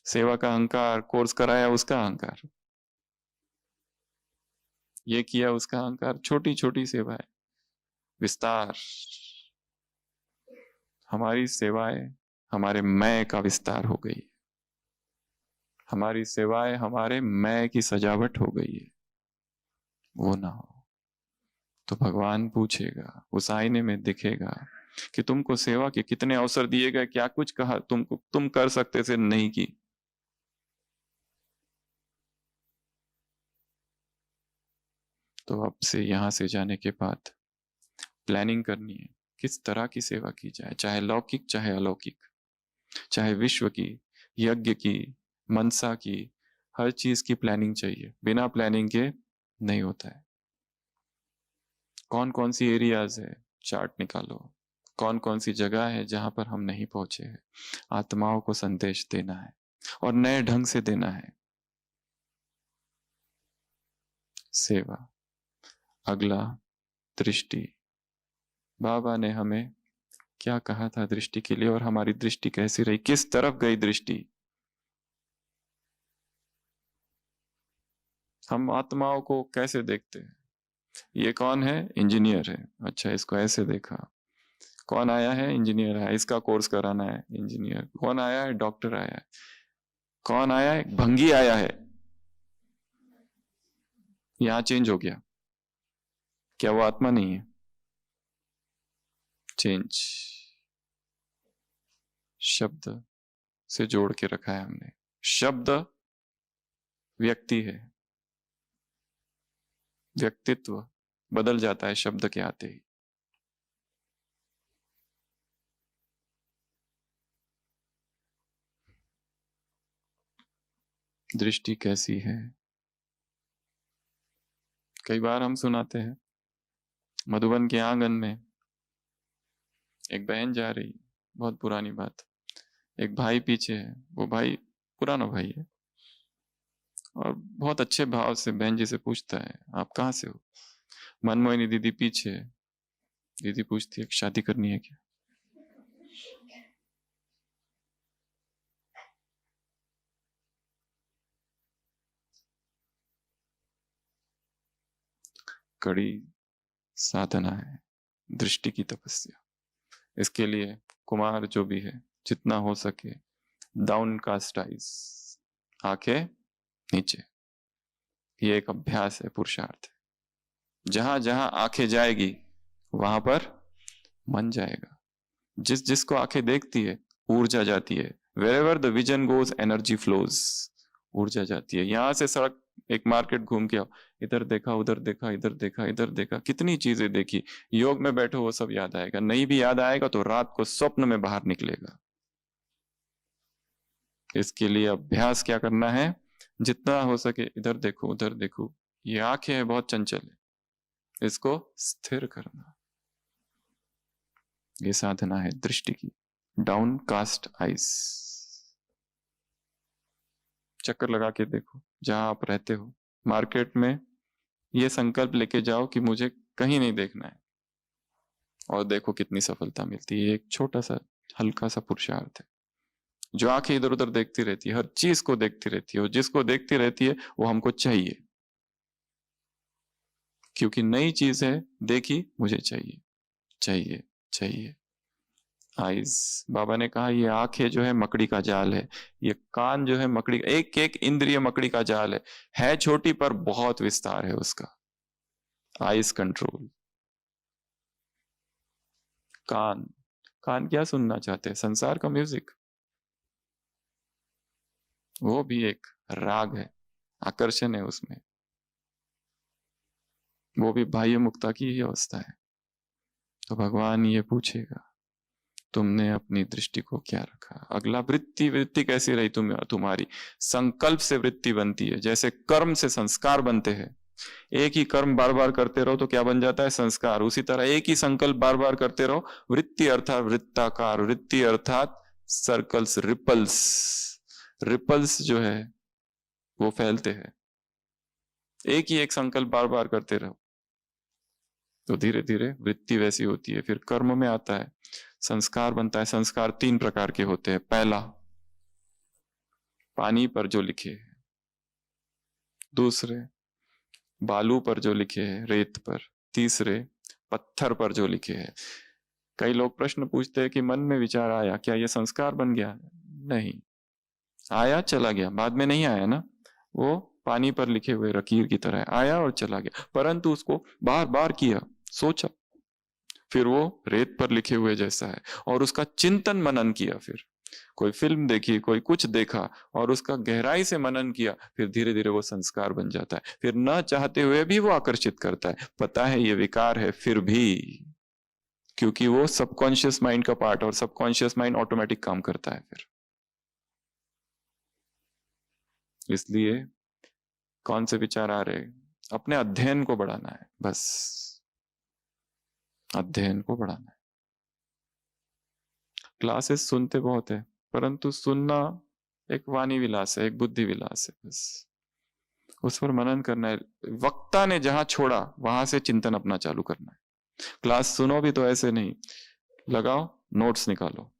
सेवा का अहंकार, कोर्स कराया उसका अहंकार, ये किया उसका अहंकार, छोटी छोटी सेवाएं, विस्तार। हमारी सेवाएं हमारे मैं का विस्तार हो गई, हमारी सेवाएं हमारे मैं की सजावट हो गई है। वो ना हो तो भगवान पूछेगा, उस आईने में दिखेगा कि तुमको सेवा के कितने अवसर दिए गए, क्या कुछ कहा तुमको, तुम कर सकते थे, नहीं की। तो अब से यहां से जाने के बाद प्लानिंग करनी है, किस तरह की सेवा की जाए, चाहे लौकिक चाहे अलौकिक, चाहे विश्व की, यज्ञ की, मनसा की, हर चीज की प्लानिंग चाहिए। बिना प्लानिंग के नहीं होता है। कौन कौन सी एरियाज है, चार्ट निकालो। कौन कौन सी जगह है जहां पर हम नहीं पहुंचे हैं, आत्माओं को संदेश देना है और नए ढंग से देना है। सेवा। अगला, दृष्टि। बाबा ने हमें क्या कहा था दृष्टि के लिए, और हमारी दृष्टि कैसी रही, किस तरफ गई दृष्टि? हम आत्माओं को कैसे देखते हैं? ये कौन है? इंजीनियर है, अच्छा इसको ऐसे देखा। कौन आया है? इंजीनियर है, इसका कोर्स कराना है, इंजीनियर। कौन आया है? डॉक्टर आया है। कौन आया है? भंगी आया है। यहां चेंज हो गया, क्या वो आत्मा नहीं है? चेंज शब्द से जोड़ के रखा है हमने। शब्द व्यक्ति है, व्यक्तित्व बदल जाता है शब्द के आते ही। दृष्टि कैसी है? कई बार हम सुनाते हैं, मधुबन के आंगन में एक बहन जा रही, बहुत पुरानी बात। एक भाई पीछे है, वो भाई पुराना भाई है, और बहुत अच्छे भाव से बहन जी से पूछता है, आप कहाँ से हो? मनमोहिनी दीदी पीछे है। दीदी पूछती है, शादी करनी है क्या? कड़ी साधना है, दृष्टि की तपस्या। इसके लिए कुमार जो भी है, जितना हो सके डाउन कास्ट आइज, आंखें नीचे। ये एक अभ्यास है, पुरुषार्थ है। जहां जहां आंखें जाएगी वहां पर मन जाएगा। जिस जिसको आंखें देखती है ऊर्जा जाती है। Wherever the vision goes energy flows. ऊर्जा जाती है। यहां से सड़क, एक मार्केट घूम के आओ, इधर देखा उधर देखा इधर देखा इधर देखा, कितनी चीजें देखी। योग में बैठो वो सब याद आएगा, नहीं भी याद आएगा तो रात को स्वप्न में बाहर निकलेगा। इसके लिए अभ्यास क्या करना है? जितना हो सके इधर देखो उधर देखो। ये आंखें है बहुत चंचल है, इसको स्थिर करना। ये साधना है दृष्टि की। Downcast eyes. चक्कर लगा के देखो जहां आप रहते हो, मार्केट में ये संकल्प लेके जाओ कि मुझे कहीं नहीं देखना है, और देखो कितनी सफलता मिलती है। एक छोटा सा हल्का सा पुरुषार्थ है। जो आंखें इधर उधर देखती रहती है, हर चीज को देखती रहती है, और जिसको देखती रहती है वो हमको चाहिए, क्योंकि नई चीज है, देखी मुझे चाहिए चाहिए चाहिए। आइज, बाबा ने कहा ये आंखें जो है मकड़ी का जाल है, ये कान जो है मकड़ी, एक एक इंद्रिय मकड़ी का जाल है छोटी पर बहुत विस्तार है उसका। Eyes control. कान, कान क्या सुनना चाहते हैं? संसार का म्यूजिक। वो भी एक राग है, आकर्षण है उसमें। वो भी बाह्य मुक्ता की ही अवस्था है। तो भगवान ये पूछेगा, तुमने अपनी दृष्टि को क्या रखा? अगला, वृत्ति, वृत्ति कैसी रही तुम्हारी? संकल्प से वृत्ति बनती है, जैसे कर्म से संस्कार बनते हैं। एक ही कर्म बार बार करते रहो तो क्या बन जाता है? संस्कार। उसी तरह एक ही संकल्प बार बार करते रहो, वृत्ति अर्थात वृत्ताकार, वृत्ति अर्थात सर्कल्स, रिपल्स। रिपल्स जो है वो फैलते हैं। एक ही एक संकल्प बार बार करते रहो तो धीरे धीरे वृत्ति वैसी होती है। फिर कर्म में आता है, संस्कार बनता है। संस्कार तीन प्रकार के होते हैं। पहला, पानी पर जो लिखे है। दूसरे, बालू पर जो लिखे है, रेत पर। तीसरे, पत्थर पर जो लिखे है। कई लोग प्रश्न पूछते हैं कि मन में विचार आया, क्या यह संस्कार बन गया? नहीं, आया चला गया, बाद में नहीं आया ना। वो पानी पर लिखे हुए लकीर की तरह आया और चला गया, परंतु उसको बार बार किया, सोचा, फिर वो रेत पर लिखे हुए जैसा है। और उसका चिंतन मनन किया, फिर कोई फिल्म देखी, कोई कुछ देखा और उसका गहराई से मनन किया, फिर धीरे धीरे वो संस्कार बन जाता है। फिर न चाहते हुए भी वो आकर्षित करता है। पता है ये विकार है, फिर भी, क्योंकि वो सबकॉन्शियस माइंड का पार्ट, और सबकॉन्शियस माइंड ऑटोमेटिक काम करता है। फिर इसलिए कौन से विचार आ रहे, अपने अध्ययन को बढ़ाना है, बस अध्ययन को बढ़ाना है। क्लासेस सुनते बहुत है, परंतु सुनना एक वाणी विलास है, एक बुद्धि विलास है, बस उस पर मनन करना है। वक्ता ने जहां छोड़ा वहां से चिंतन अपना चालू करना है। क्लास सुनो भी तो ऐसे नहीं, लगाओ, नोट्स निकालो,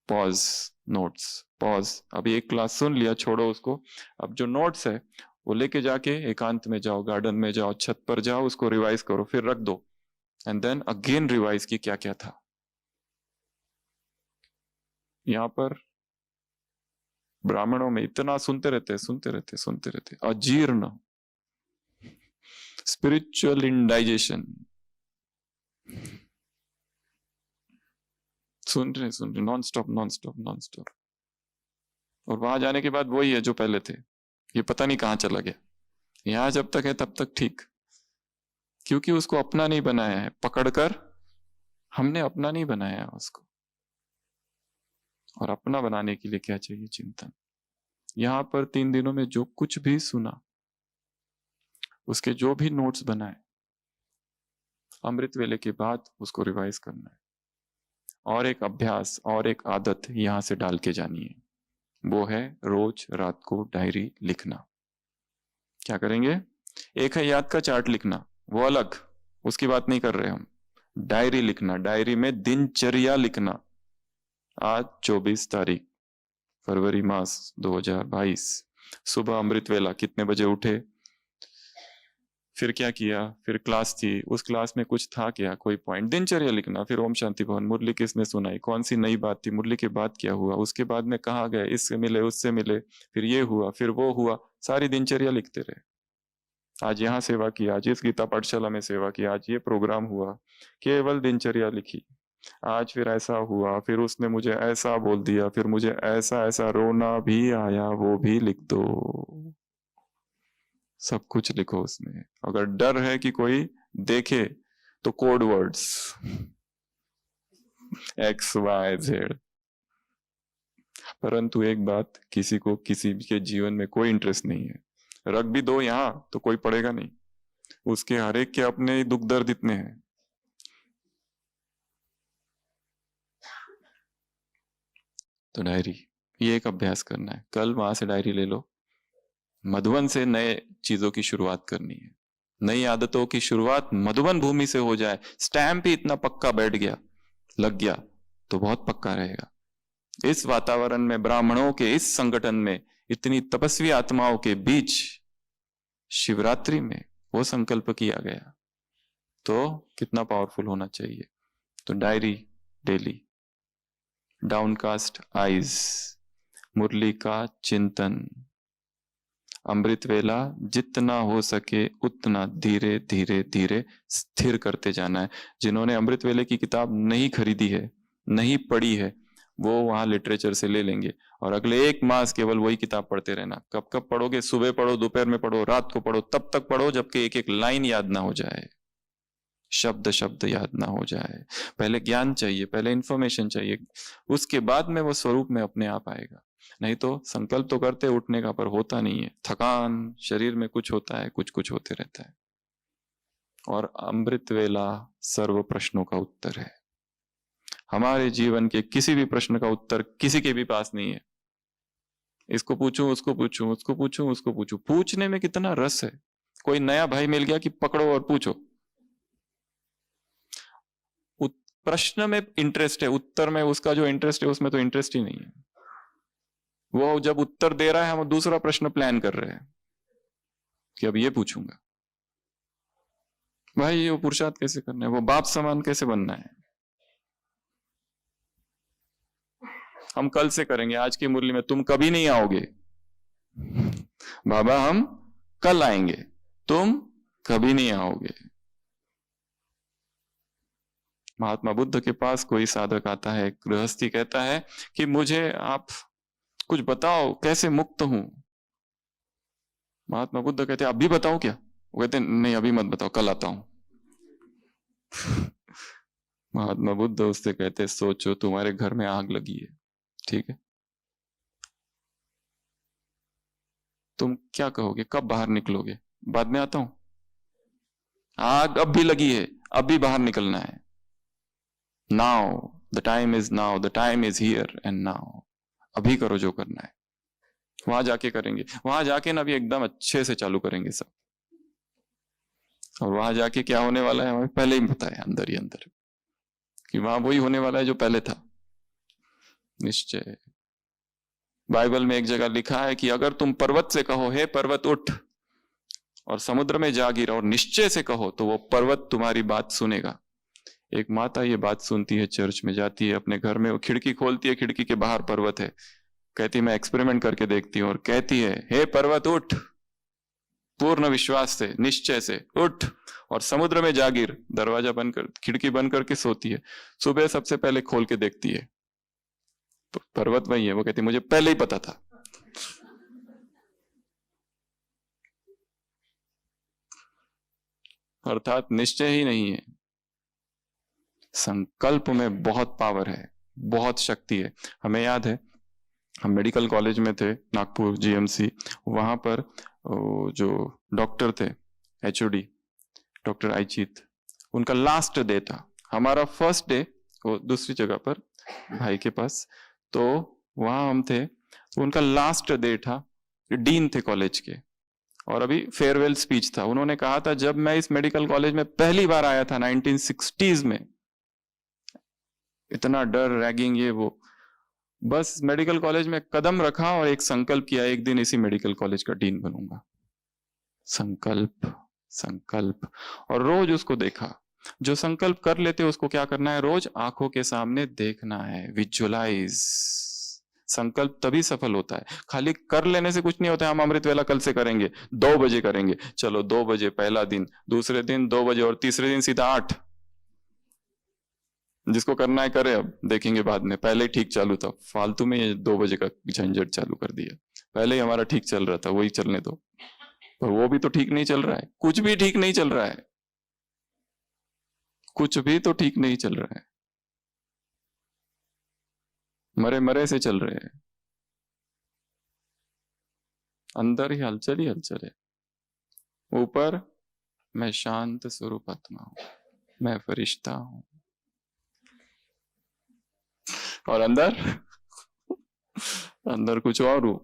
पॉज, नोट्स, पॉज। अभी एक क्लास सुन लिया, छोड़ो उसको। अब जो नोट्स है वो लेके जाके एकांत में जाओ, गार्डन में जाओ, छत पर जाओ, उसको रिवाइज करो, फिर रख दो, एंड देन अगेन रिवाइज की क्या क्या था। यहाँ पर ब्राह्मणों में इतना सुनते रहते सुनते रहते सुनते रहते, अजीर्ण, स्पिरिचुअल इंडाइजेशन। सुन रहे non stop non stop non stop. और वहां जाने के बाद वही है जो पहले थे, ये पता नहीं कहाँ चला गया। यहां जब तक है तब तक ठीक, क्योंकि उसको अपना नहीं बनाया है, पकड़कर हमने अपना नहीं बनाया है उसको। और अपना बनाने के लिए क्या चाहिए? चिंतन। यहां पर 3 दिनों में जो कुछ भी सुना, उसके जो भी नोट्स बनाए, अमृत वेले के बाद उसको रिवाइज करना है। और एक अभ्यास और एक आदत यहां से डाल के जानी है, वो है रोज रात को डायरी लिखना। क्या करेंगे? एक है याद का चार्ट लिखना, वो अलग, उसकी बात नहीं कर रहे हम। डायरी लिखना, डायरी में दिनचर्या लिखना। आज 24 तारीख फरवरी मास 2022, सुबह अमृत वेला कितने बजे उठे, फिर क्या किया, फिर क्लास थी, उस क्लास में कुछ था क्या, कोई पॉइंट, दिनचर्या लिखना। फिर ओम शांति भवन, मुरली किसने सुनाई, कौन सी नई बात थी, मुरली के बाद क्या हुआ, उसके बाद में कहाँ गए, इससे मिले उससे मिले, फिर ये हुआ फिर वो हुआ, सारी दिनचर्या लिखते रहे। आज यहाँ सेवा की, आज इस गीता पाठशाला में सेवा की, आज ये प्रोग्राम हुआ, केवल दिनचर्या लिखी। आज फिर ऐसा हुआ, फिर उसने मुझे ऐसा बोल दिया, फिर मुझे ऐसा ऐसा रोना भी आया, वो भी लिख दो। सब कुछ लिखो उसमें। अगर डर है कि कोई देखे तो कोड वर्ड्स XYZ। परंतु एक बात, किसी को किसी के जीवन में कोई इंटरेस्ट नहीं है, रख भी दो यहां तो कोई पढ़ेगा नहीं, उसके हर एक के अपने ही दुख दर्द इतने हैं। तो डायरी, ये एक अभ्यास करना है। कल वहां से डायरी ले लो। मधुबन से नए चीजों की शुरुआत करनी है, नई आदतों की शुरुआत मधुबन भूमि से हो जाए। स्टैंप ही इतना पक्का बैठ गया, लग गया तो बहुत पक्का रहेगा। इस वातावरण में, ब्राह्मणों के इस संगठन में, इतनी तपस्वी आत्माओं के बीच शिवरात्रि में वो संकल्प किया गया, तो कितना पावरफुल होना चाहिए। तो डायरी डेली, डाउनकास्ट आईज, मुरली का चिंतन, अमृत वेला जितना हो सके उतना धीरे धीरे धीरे स्थिर करते जाना है। जिन्होंने अमृत वेले की किताब नहीं खरीदी है, नहीं पढ़ी है, वो वहां लिटरेचर से ले लेंगे और अगले 1 मास केवल वही किताब पढ़ते रहना। कब कब पढ़ोगे? सुबह पढ़ो, दोपहर में पढ़ो, रात को पढ़ो, तब तक पढ़ो जबकि एक एक लाइन याद ना हो जाए, शब्द शब्द याद ना हो जाए। पहले ज्ञान चाहिए, पहले इंफॉर्मेशन चाहिए, उसके बाद में वो स्वरूप में अपने आप आएगा। नहीं तो संकल्प तो करते उठने का, पर होता नहीं है। थकान, शरीर में कुछ होता है, कुछ कुछ होते रहता है। और अमृत वेला सर्व प्रश्नों का उत्तर है। हमारे जीवन के किसी भी प्रश्न का उत्तर किसी के भी पास नहीं है। इसको पूछूं, उसको पूछूं, उसको पूछूं, उसको पूछूं, पूछने में कितना रस है। कोई नया भाई मिल गया कि पकड़ो और पूछो। प्रश्न में इंटरेस्ट है, उत्तर में उसका जो इंटरेस्ट है उसमें तो इंटरेस्ट ही नहीं है। वो जब उत्तर दे रहा है, हम दूसरा प्रश्न प्लान कर रहे हैं कि अब ये पूछूंगा, भाई ये पुरुषार्थ कैसे करना है, वो बाप समान कैसे बनना है। हम कल से करेंगे, आज की मुरली में तुम कभी नहीं आओगे बाबा, हम कल आएंगे, तुम कभी नहीं आओगे। महात्मा बुद्ध के पास कोई साधक आता है, गृहस्थी कहता है कि मुझे आप कुछ बताओ, कैसे मुक्त हूं। महात्मा बुद्ध कहते हैं अभी बताओ क्या? वो कहते हैं नहीं अभी मत बताओ, कल आता हूं महात्मा बुद्ध उससे कहते सोचो तुम्हारे घर में आग लगी है, ठीक है, तुम क्या कहोगे, कब बाहर निकलोगे? बाद में आता हूं। आग अब भी लगी है, अब भी बाहर निकलना है। Now the time is now, the time is here and now. अभी करो जो करना है। वहां जाके करेंगे, वहां जाके ना अभी एकदम अच्छे से चालू करेंगे सब। और वहां जाके क्या होने वाला है हमें पहले ही पता है, अंदर ही अंदर, कि वहां वही होने वाला है जो पहले था, निश्चय। बाइबल में एक जगह लिखा है कि अगर तुम पर्वत से कहो हे पर्वत उठ, और समुद्र में जा गिरा, और निश्चय से कहो तो वो पर्वत तुम्हारी बात सुनेगा। एक माता ये बात सुनती है, चर्च में जाती है, अपने घर में वो खिड़की खोलती है, खिड़की के बाहर पर्वत है, कहती मैं एक्सपेरिमेंट करके देखती हूँ, और कहती है हे पर्वत उठ, पूर्ण विश्वास से, निश्चय से उठ, और समुद्र में जा गिर। दरवाजा बंद कर, खिड़की बंद करके सोती है। सुबह सबसे पहले खोल के देखती है, पर्वत वही है। वो कहती मुझे पहले ही पता था। अर्थात निश्चय ही नहीं है, संकल्प में बहुत पावर है, बहुत शक्ति है। हमें याद है हम मेडिकल कॉलेज में थे, नागपुर GMC, वहां पर जो डॉक्टर थे, HOD डॉक्टर आईचीत, उनका लास्ट डे था। हमारा फर्स्ट डे वो दूसरी जगह पर भाई के पास। तो वहां हम थे, तो उनका लास्ट डे था, डीन थे कॉलेज के, और अभी फेयरवेल स्पीच था। उन्होंने कहा था, जब मैं इस मेडिकल कॉलेज में पहली बार आया था 1960s में, इतना डर, रैगिंग, ये वो, बस मेडिकल कॉलेज में कदम रखा और एक संकल्प किया, एक दिन इसी मेडिकल कॉलेज का डीन बनूंगा। संकल्प, संकल्प। और रोज उसको देखा। जो संकल्प कर लेते उसको क्या करना है, रोज आंखों के सामने देखना है, विजुअलाइज। संकल्प तभी सफल होता है, खाली कर लेने से कुछ नहीं होता है। हम अमृत वेला कल से करेंगे, 2 बजे करेंगे, चलो 2 बजे पहला दिन, दूसरे दिन 2 बजे, और तीसरे दिन सीधा 8। जिसको करना है करे, अब देखेंगे बाद में। पहले ही ठीक चालू था, फालतू में ये 2 बजे का झंझट चालू कर दिया। पहले ही हमारा ठीक चल रहा था, वही चलने दो। पर वो भी तो ठीक नहीं चल रहा है, कुछ भी ठीक नहीं चल रहा है, कुछ भी तो ठीक नहीं चल रहा है, मरे मरे से चल रहे हैं। अंदर ही हलचल है, ऊपर मैं शांत स्वरूप आत्मा हूं, मैं फरिश्ता हूं, और अंदर अंदर कुछ और हूं।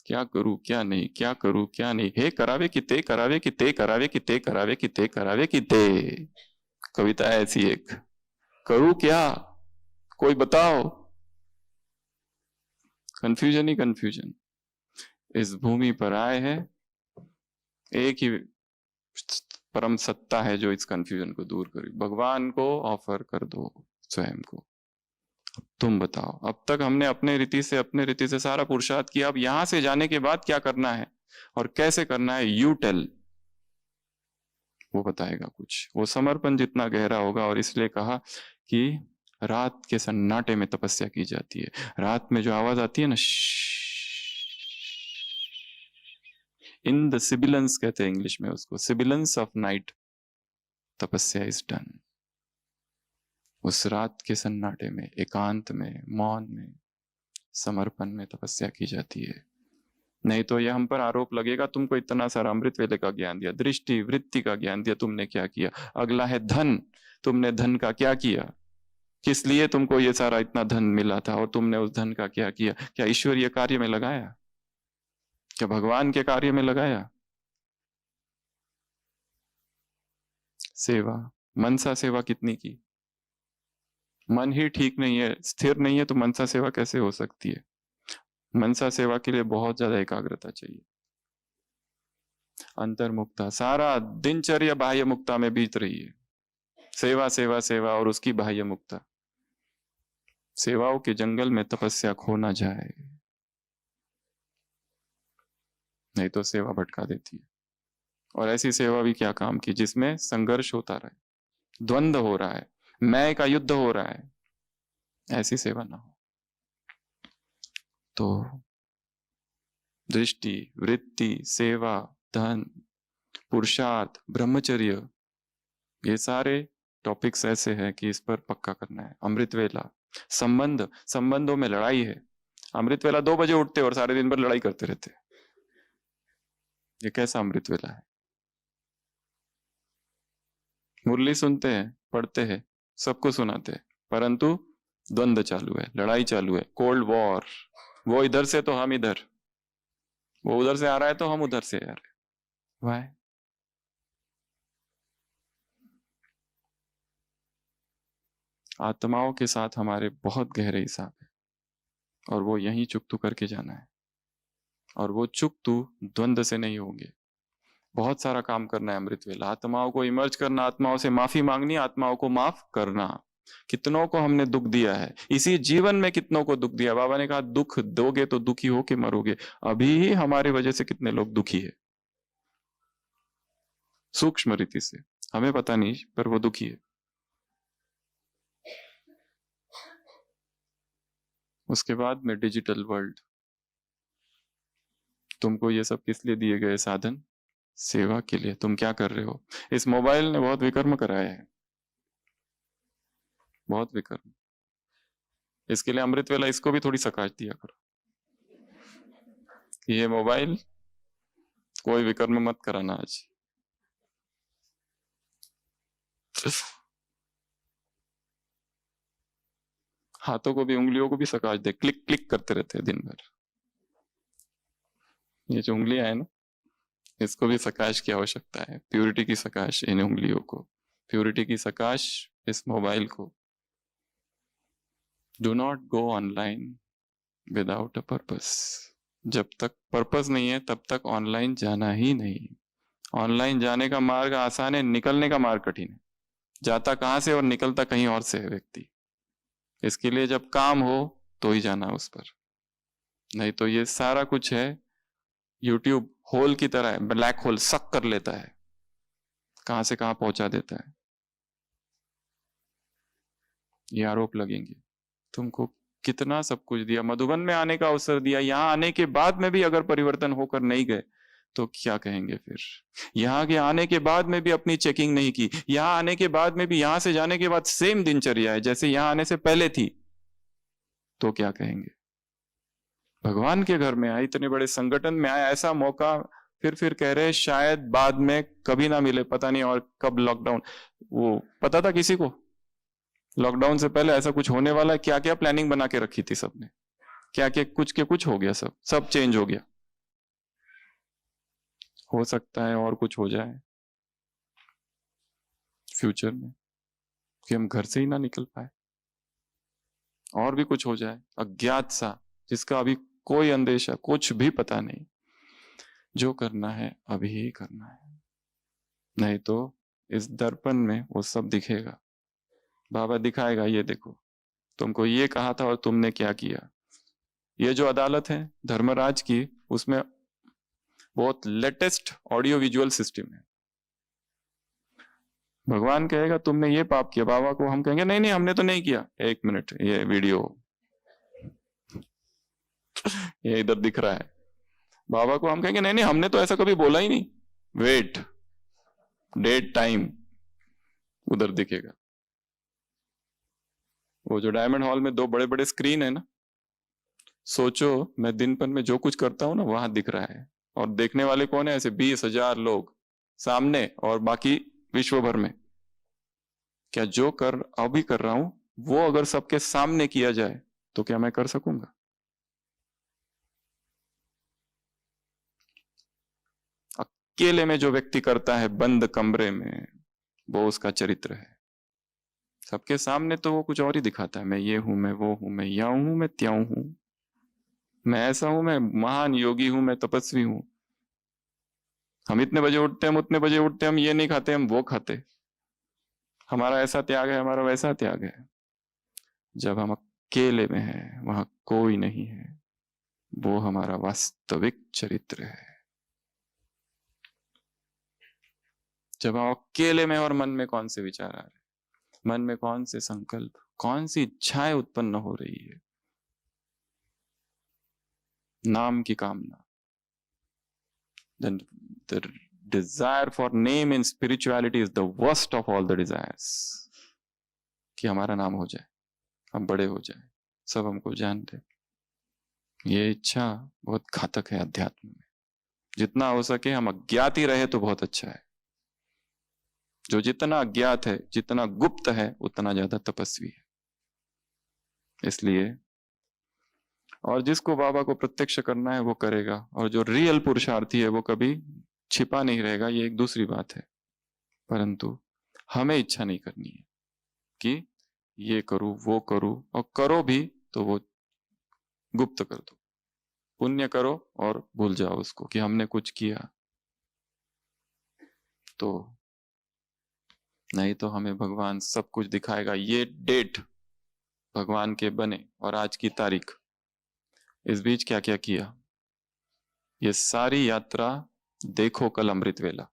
क्या करूं क्या नहीं, क्या करूं क्या नहीं, हे करावे कि ते, करावे कि ते, करावे कि ते, करावे कि ते, करावे कि ते। कविता है ऐसी एक, करूं क्या, कोई बताओ। कंफ्यूजन ही कंफ्यूजन। इस भूमि पर आए हैं, एक ही परम सत्ता है जो इस कंफ्यूजन को दूर करे। भगवान को ऑफर कर दो स्वयं को, तुम बताओ। अब तक हमने अपने रीति से सारा पुरुषार्थ किया, अब यहां से जाने के बाद क्या करना है और कैसे करना है, यू टेल। वो बताएगा कुछ, वो समर्पण जितना गहरा होगा। और इसलिए कहा कि रात के सन्नाटे में तपस्या की जाती है। रात में जो आवाज आती है ना, इन द सिबिलेंस कहते हैं इंग्लिश में उसको, सिबिलेंस ऑफ नाइट, तपस्या इज डन। उस रात के सन्नाटे में, एकांत में, मौन में, समर्पण में तपस्या की जाती है। नहीं तो यह हम पर आरोप लगेगा, तुमको इतना सारा अमृत वेले का ज्ञान दिया, दृष्टि वृत्ति का ज्ञान दिया, तुमने क्या किया। अगला है धन, तुमने धन का क्या किया, किस लिए तुमको ये सारा इतना धन मिला था, और तुमने उस धन का क्या किया। क्या ईश्वरीय कार्य में लगाया, क्या भगवान के कार्य में लगाया। सेवा, मनसा सेवा कितनी की। मन ही ठीक नहीं है, स्थिर नहीं है, तो मनसा सेवा कैसे हो सकती है। मनसा सेवा के लिए बहुत ज्यादा एकाग्रता चाहिए, अंतर्मुक्ता। सारा दिनचर्या बाह्य मुक्ता में बीत रही है, सेवा सेवा सेवा, और उसकी बाह्य मुक्ता। सेवाओं के जंगल में तपस्या खो ना जाए, नहीं तो सेवा भटका देती है। और ऐसी सेवा भी क्या काम की जिसमें संघर्ष होता रहे, द्वंद्व हो रहा है, मैं का युद्ध हो रहा है, ऐसी सेवा ना हो। तो दृष्टि वृत्ति सेवा धन पुरुषार्थ ब्रह्मचर्य, ये सारे टॉपिक्स ऐसे हैं कि इस पर पक्का करना है। अमृत वेला, संबंध, संबंधों में लड़ाई है। अमृत वेला 2 बजे उठते और सारे दिन भर लड़ाई करते रहते, ये कैसा अमृत वेला है। मुरली सुनते हैं, पढ़ते हैं, सबको सुनाते हैं, परंतु द्वंद्व चालू है, लड़ाई चालू है, कोल्ड वॉर। वो इधर से तो हम इधर, वो उधर से आ रहा है तो हम उधर से आ रहे। वाह, आत्माओं के साथ हमारे बहुत गहरे हिसाब है, और वो यहीं चुकतू करके जाना है। और वो चुकतू द्वंद्व से नहीं होंगे। बहुत सारा काम करना है अमृत वेला, आत्माओं को इमर्ज करना, आत्माओं से माफी मांगनी, आत्माओं को माफ करना। कितनों को हमने दुख दिया है इसी जीवन में, कितनों को दुख दिया। बाबा ने कहा दुख दोगे तो दुखी हो के मरोगे। अभी ही हमारी वजह से कितने लोग दुखी है, सूक्ष्म रीति से हमें पता नहीं, पर वो दुखी है। उसके बाद में डिजिटल वर्ल्ड, तुमको ये सब किस लिए दिए गए साधन, सेवा के लिए। तुम क्या कर रहे हो। इस मोबाइल ने बहुत विकर्म कराया है, बहुत विकर्म। इसके लिए अमृत वेला इसको भी थोड़ी सकाश दिया करो कि ये मोबाइल कोई विकर्म मत कराना आज। हाथों को भी, उंगलियों को भी सकाश दे, क्लिक क्लिक करते रहते हैं दिन भर। ये जो उंगलियां है ना, इसको भी सकाश की आवश्यकता है, प्यूरिटी की सकाश इन उंगलियों को, प्यूरिटी की सकाश इस मोबाइल को। Do not go online without a purpose. जब तक पर्पस नहीं है तब तक ऑनलाइन जाना ही नहीं। ऑनलाइन जाने का मार्ग आसान है, निकलने का मार्ग कठिन है। जाता कहां से और निकलता कहीं और से है व्यक्ति। इसके लिए जब काम हो तो ही जाना उस पर, नहीं तो ये सारा कुछ है यूट्यूब होल की तरह है, ब्लैक होल सक कर लेता है, कहां से कहां पहुंचा देता है। ये आरोप लगेंगे, तुमको कितना सब कुछ दिया, मधुबन में आने का अवसर दिया, यहां आने के बाद में भी अगर परिवर्तन होकर नहीं गए तो क्या कहेंगे फिर। यहाँ के आने के बाद में भी अपनी चेकिंग नहीं की, यहाँ आने के बाद में भी, यहां से जाने के बाद सेम दिनचर्या है जैसे यहाँ आने से पहले थी, तो क्या कहेंगे। भगवान के घर में आए, इतने बड़े संगठन में आए, ऐसा मौका, फिर कह रहे शायद बाद में कभी ना मिले, पता नहीं और कब लॉकडाउन। वो पता था किसी को लॉकडाउन से पहले ऐसा कुछ होने वाला है? क्या क्या प्लानिंग बना के रखी थी सबने, क्या क्या कुछ के कुछ हो गया, सब चेंज हो गया। हो सकता है और कुछ हो जाए फ्यूचर में कि हम घर से ही ना निकल पाए, और भी कुछ हो जाए अज्ञात सा, जिसका अभी कोई अंदेशा, कुछ भी पता नहीं। जो करना है अभी ही करना है, नहीं तो इस दर्पण में वो सब दिखेगा। बाबा दिखाएगा, ये देखो तुमको ये कहा था और तुमने क्या किया। ये जो अदालत है धर्मराज की, उसमें बहुत लेटेस्ट ऑडियो विजुअल सिस्टम है। भगवान कहेगा तुमने ये पाप किया, बाबा को हम कहेंगे नहीं नहीं हमने तो नहीं किया, एक मिनट ये वीडियो ये इधर दिख रहा है। बाबा को हम कहेंगे नहीं नहीं हमने तो ऐसा कभी बोला ही नहीं, वेट, डेट, टाइम, उधर दिखेगा। वो जो डायमंड हॉल में दो बड़े बड़े स्क्रीन है ना, सोचो मैं दिनपन में जो कुछ करता हूं ना वहां दिख रहा है, और देखने वाले कौन है? ऐसे 20,000 लोग सामने, और बाकी विश्व भर में। क्या जो अभी कर रहा हूं वो अगर सबके सामने किया जाए तो क्या मैं कर सकूंगा? अकेले में जो व्यक्ति करता है बंद कमरे में, वो उसका चरित्र है। सबके सामने तो वो कुछ और ही दिखाता है, मैं ये हूं, मैं वो हूं, मैं यां हूं, मैं त्यों हूं, मैं ऐसा हूं, मैं महान योगी हूं, मैं तपस्वी हूं। हम इतने बजे उठते हैं, हम उतने बजे उठते हैं, हम ये नहीं खाते, हम वो खाते, हमारा ऐसा त्याग है, हमारा वैसा त्याग है। जब हम अकेले में हैं, वहां कोई नहीं है, वो हमारा वास्तविक चरित्र है। जब हम अकेले में, और मन में कौन से विचार आ रहे हैं, मन में कौन से संकल्प, कौन सी इच्छाएं उत्पन्न हो रही है, नाम की कामना। The desire for name in spirituality is the worst of all the desires। कि हमारा नाम हो जाए, हम बड़े हो जाए, सब हमको जानते। ये इच्छा बहुत घातक है अध्यात्म में। जितना हो सके हम अज्ञात ही रहे तो बहुत अच्छा है। जो जितना अज्ञात है, जितना गुप्त है, उतना ज्यादा तपस्वी है। इसलिए, और जिसको बाबा को प्रत्यक्ष करना है वो करेगा, और जो रियल पुरुषार्थी है वो कभी छिपा नहीं रहेगा, ये एक दूसरी बात है। परंतु हमें इच्छा नहीं करनी है कि ये करूं वो करूं, और करो भी तो वो गुप्त कर दो। पुण्य करो और भूल जाओ उसको कि हमने कुछ किया, तो नहीं तो हमें भगवान सब कुछ दिखाएगा। ये डेट भगवान के बने और आज की तारीख, इस बीच क्या क्या किया, ये सारी यात्रा देखो कल अमृत वेला।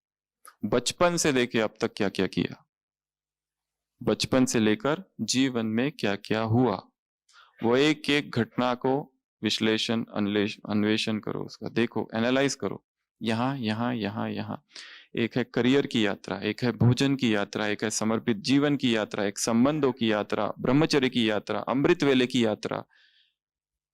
बचपन से लेके अब तक क्या क्या किया, बचपन से लेकर जीवन में क्या क्या हुआ, वो एक एक घटना को विश्लेषण अन्वेषण करो, उसका देखो, एनालाइज करो। यहाँ यहाँ यहाँ यहाँ एक है करियर की यात्रा, एक है भोजन की यात्रा, एक है समर्पित जीवन की यात्रा, एक संबंधों की यात्रा, ब्रह्मचर्य की यात्रा, अमृत वेले की यात्रा।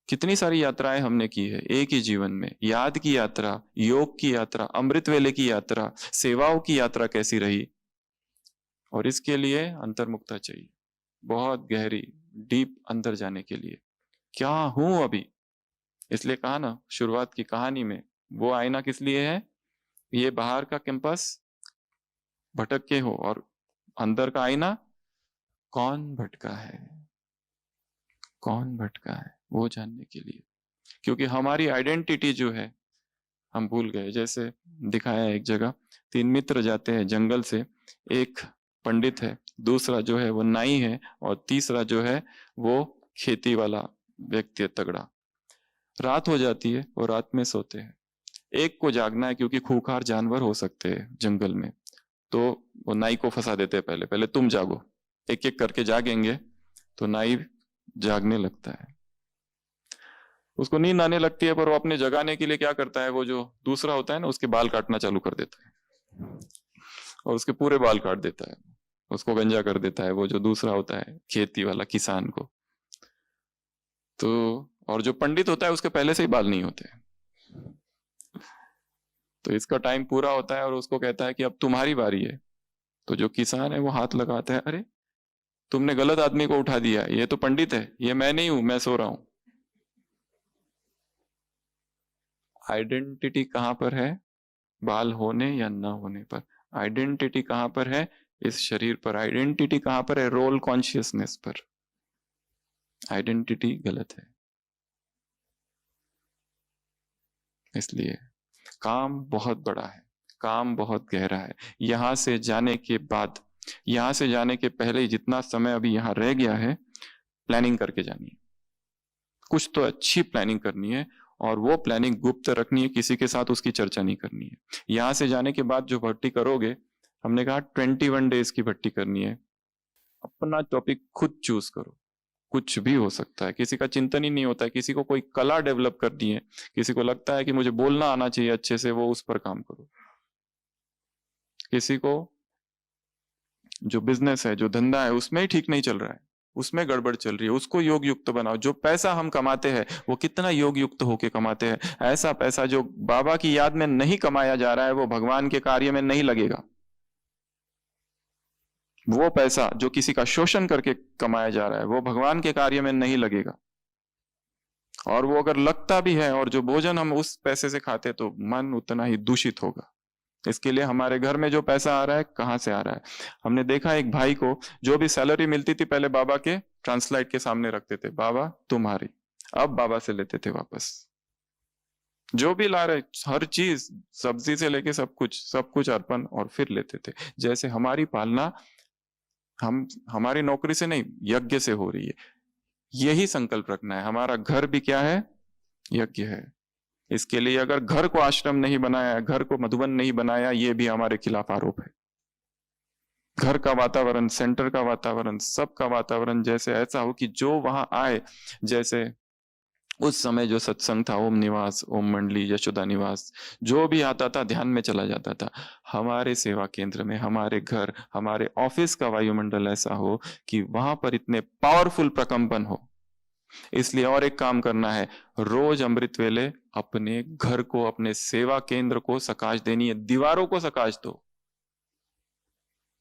कितनी सारी यात्राएं हमने की है एक ही जीवन में। याद की यात्रा, योग की यात्रा, अमृत वेले की यात्रा, सेवाओं की यात्रा कैसी रही। और इसके लिए अंतर्मुखता चाहिए, बहुत गहरी डीप अंदर जाने के लिए। क्या हूं अभी, इसलिए कहा ना शुरुआत की कहानी में, वो आईना किस लिए है? ये बाहर का कैंपस भटक के हो, और अंदर का आईना कौन भटका है, कौन भटका है वो जानने के लिए। क्योंकि हमारी आइडेंटिटी जो है हम भूल गए। जैसे दिखाया एक जगह, 3 मित्र जाते हैं जंगल से, एक पंडित है, दूसरा जो है वो नाई है, और तीसरा जो है वो खेती वाला व्यक्ति है तगड़ा। रात हो जाती है और रात में सोते हैं। एक को जागना है क्योंकि खूंखार जानवर हो सकते हैं जंगल में, तो वो नाई को फंसा देते हैं, पहले पहले तुम जागो। एक एक करके जागेंगे तो नाई जागने लगता है, उसको नींद आने लगती है, पर वो अपने जगाने के लिए क्या करता है, वो जो दूसरा होता है ना उसके बाल काटना चालू कर देता है, और उसके पूरे बाल काट देता है, उसको गंजा कर देता है, वो जो दूसरा होता है खेती वाला किसान को। तो और जो पंडित होता है उसके पहले से ही बाल नहीं होते, तो इसका टाइम पूरा होता है और उसको कहता है कि अब तुम्हारी बारी है। तो जो किसान है वो हाथ लगाता है, अरे तुमने गलत आदमी को उठा दिया, ये तो पंडित है, ये मैं नहीं हूं, मैं सो रहा हूं। आइडेंटिटी कहां पर है? बाल होने या ना होने पर। आइडेंटिटी कहां पर है? इस शरीर पर। आइडेंटिटी कहां पर है? रोल कॉन्शियसनेस पर। आइडेंटिटी गलत है। इसलिए काम बहुत बड़ा है, काम बहुत गहरा है। यहां से जाने के बाद, यहां से जाने के पहले ही जितना समय अभी यहां रह गया है, प्लानिंग करके जानी है। कुछ तो अच्छी प्लानिंग करनी है, और वो प्लानिंग गुप्त रखनी है, किसी के साथ उसकी चर्चा नहीं करनी है। यहां से जाने के बाद जो भर्ती करोगे, हमने कहा 21 डेज की भर्ती करनी है। अपना टॉपिक खुद चूज करो, कुछ भी हो सकता है, किसी का चिंतन ही नहीं होता है, किसी को कोई कला डेवलप करनी है, किसी को लगता है कि मुझे बोलना आना चाहिए अच्छे से, वो उस पर काम करो। किसी को जो बिजनेस है, जो धंधा है, उसमें ही ठीक नहीं चल रहा है, उसमें गड़बड़ चल रही है, उसको योग युक्त बनाओ। जो पैसा हम कमाते हैं वो कितना योग युक्त होके कमाते हैं। ऐसा पैसा जो बाबा की याद में नहीं कमाया जा रहा है, वो भगवान के कार्य में नहीं लगेगा। वो पैसा जो किसी का शोषण करके कमाया जा रहा है, वो भगवान के कार्य में नहीं लगेगा। और वो अगर लगता भी है, और जो भोजन हम उस पैसे से खाते, तो मन उतना ही दूषित होगा। इसके लिए हमारे घर में जो पैसा आ रहा है, कहाँ से आ रहा है? हमने देखा एक भाई को, जो भी सैलरी मिलती थी पहले बाबा के ट्रांसलाइट के सामने रखते थे, बाबा तुम्हारी, अब बाबा से लेते थे वापस। जो भी ला रहे, हर चीज, सब्जी से लेके सब कुछ अर्पण, और फिर लेते थे। जैसे हमारी पालना हम हमारी नौकरी से नहीं, यज्ञ से हो रही है। यही संकल्प रखना है। हमारा घर भी क्या है? यज्ञ है। इसके लिए अगर घर को आश्रम नहीं बनाया, घर को मधुबन नहीं बनाया, ये भी हमारे खिलाफ आरोप है। घर का वातावरण, सेंटर का वातावरण, सबका वातावरण जैसे ऐसा हो कि जो वहां आए, जैसे उस समय जो सत्संग था, ओम निवास, ओम मंडली, यशोदा निवास, जो भी आता था ध्यान में चला जाता था। हमारे सेवा केंद्र में, हमारे घर, हमारे ऑफिस का वायुमंडल ऐसा हो कि वहां पर इतने पावरफुल प्रकंपन हो। इसलिए और एक काम करना है, रोज अमृत वेले अपने घर को, अपने सेवा केंद्र को सकाश देनी है। दीवारों को सकाश दो,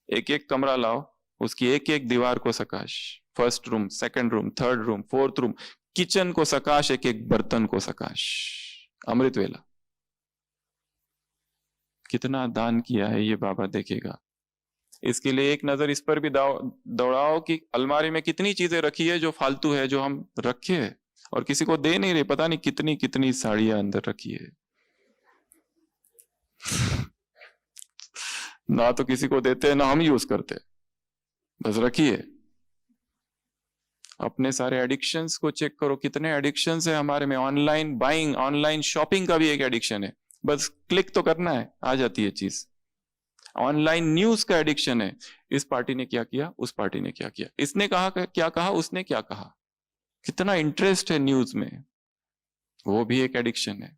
एक एक कमरा लाओ, उसकी एक एक दीवार को सकाश। First room, second room, third room, fourth room, kitchen को सकाश, एक एक बर्तन को सकाश। अमृत वेला कितना दान किया है ये बाबा देखेगा। इसके लिए एक नजर इस पर भी दौड़ाओ कि अलमारी में कितनी चीजें रखी है जो फालतू है, जो हम रखे है और किसी को दे नहीं रहे। पता नहीं कितनी कितनी साड़ियां अंदर रखी है, ना तो किसी को देते हैं, ना हम यूज करते, बस रखिए। अपने सारे एडिक्शंस को चेक करो, कितने एडिक्शंस है हमारे में। ऑनलाइन बाइंग, ऑनलाइन शॉपिंग का भी एक एडिक्शन है, बस क्लिक तो करना है, आ जाती है चीज। ऑनलाइन न्यूज का एडिक्शन है, इस पार्टी ने क्या किया, उस पार्टी ने क्या किया, इसने कहा क्या कहा, उसने क्या कहा, कितना इंटरेस्ट है न्यूज में, वो भी एक एडिक्शन है।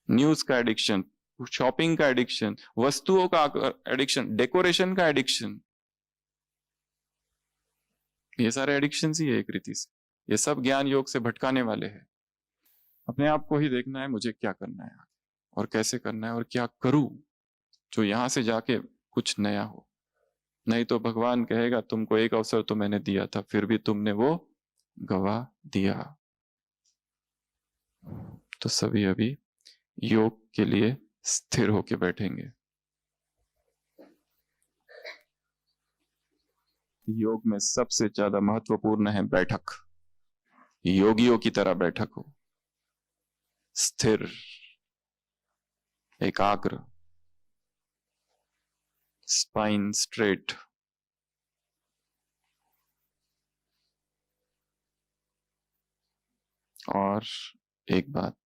न्यूज का एडिक्शन, शॉपिंग का एडिक्शन, वस्तुओं का एडिक्शन, डेकोरेशन का एडिक्शन, ये सारे एडिक्शन ही है एक रीति से। ये सब ज्ञान योग से भटकाने वाले हैं। अपने आप को ही देखना है, मुझे क्या करना है और कैसे करना है और क्या करूं जो यहां से जाके कुछ नया हो। नहीं तो भगवान कहेगा तुमको एक अवसर तो मैंने दिया था, फिर भी तुमने वो गवा दिया। तो सभी अभी योग के लिए स्थिर होके बैठेंगे। योग में सबसे ज्यादा महत्वपूर्ण है बैठक। योगियों की तरह बैठक हो, स्थिर, एकाग्र, स्पाइन स्ट्रेट। और एक बात,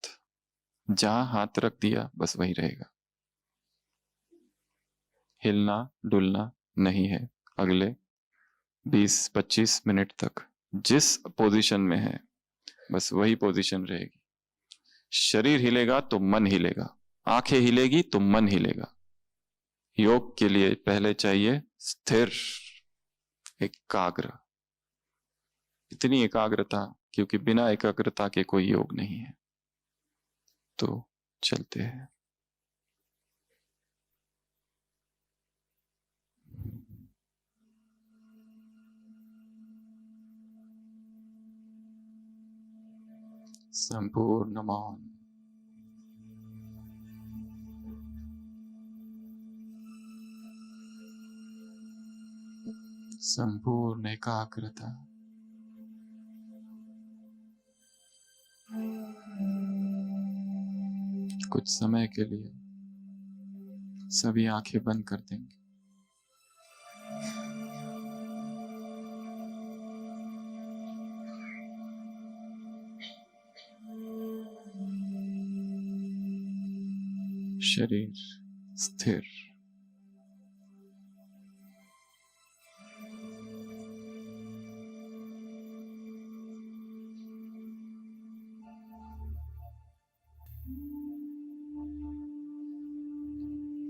जहां हाथ रख दिया बस वही रहेगा, हिलना डुलना नहीं है। अगले 20-25 मिनट तक जिस पोजीशन में है बस वही पोजीशन रहेगी। शरीर हिलेगा तो मन हिलेगा, आंखें हिलेगी तो मन हिलेगा। योग के लिए पहले चाहिए स्थिर, एकाग्र। इतनी एकाग्रता, क्योंकि बिना एकाग्रता के कोई योग नहीं है। तो चलते हैं। संपूर्ण मौन, संपूर्ण एकाग्रता। कुछ समय के लिए सभी आंखें बंद कर देंगे। शरीर स्थिर,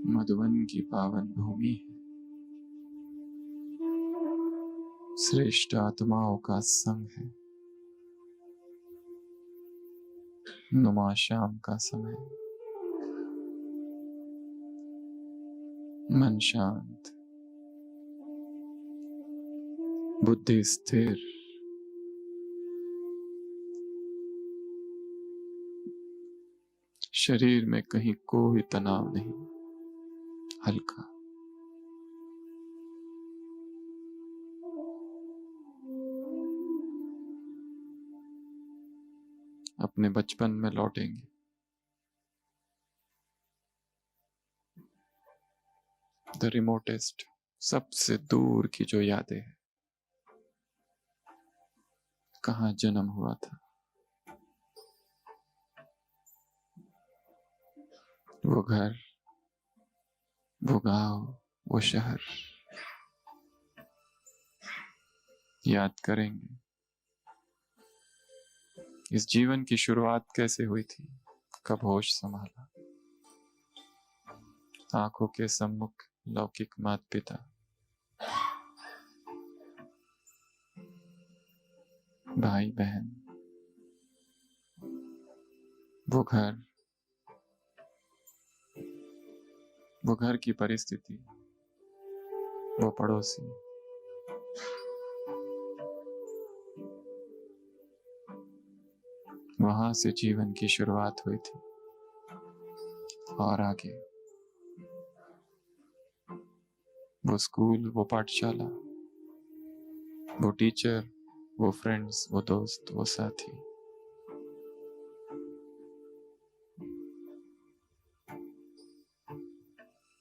मधुबन की पावन भूमि है, श्रेष्ठ आत्माओं का संग है। नुमा शाम का समय, मन शांत, बुद्धि स्थिर, शरीर में कहीं कोई तनाव नहीं, हल्का। अपने बचपन में लौटेंगे। द रिमोटेस्ट, सबसे दूर की जो यादें हैं, कहाँ जन्म हुआ था, वो घर, वो गांव, वो शहर याद करेंगे। इस जीवन की शुरुआत कैसे हुई थी, कब होश संभाला। आंखों के सम्मुख लौकिक माता पिता, भाई बहन, वो घर, वो घर की परिस्थिति, वो पड़ोसी, वहां से जीवन की शुरुआत हुई थी। और आगे वो स्कूल, वो पाठशाला, वो टीचर, वो फ्रेंड्स, वो दोस्त, वो साथी,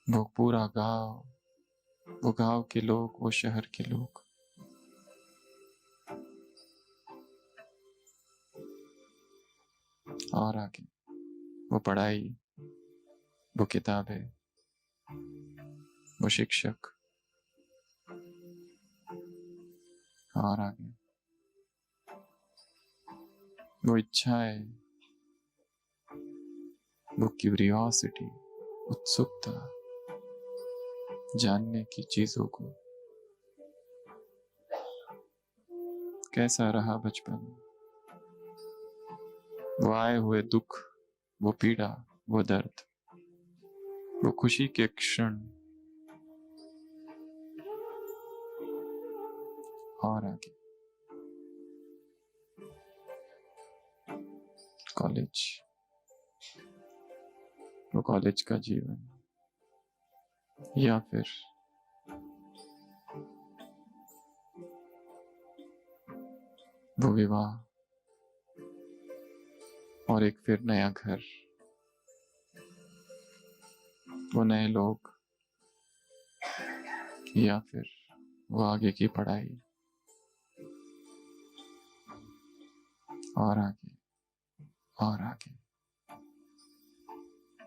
वो पूरा गांव, वो गांव के लोग, वो शहर के लोग। और आगे वो पढ़ाई, वो किताबें, वो शिक्षक। और आगे वो इच्छाएं, वो क्यूरियोसिटी, उत्सुकता, जानने की चीजों को। कैसा रहा बचपन, वो आए हुए दुख, वो पीड़ा, वो दर्द, वो खुशी के क्षण, और आगे कॉलेज, वो कॉलेज का जीवन, या फिर वो विवाह और एक फिर नया घर, वो नए लोग, या फिर वो आगे की पढ़ाई और आगे और आगे।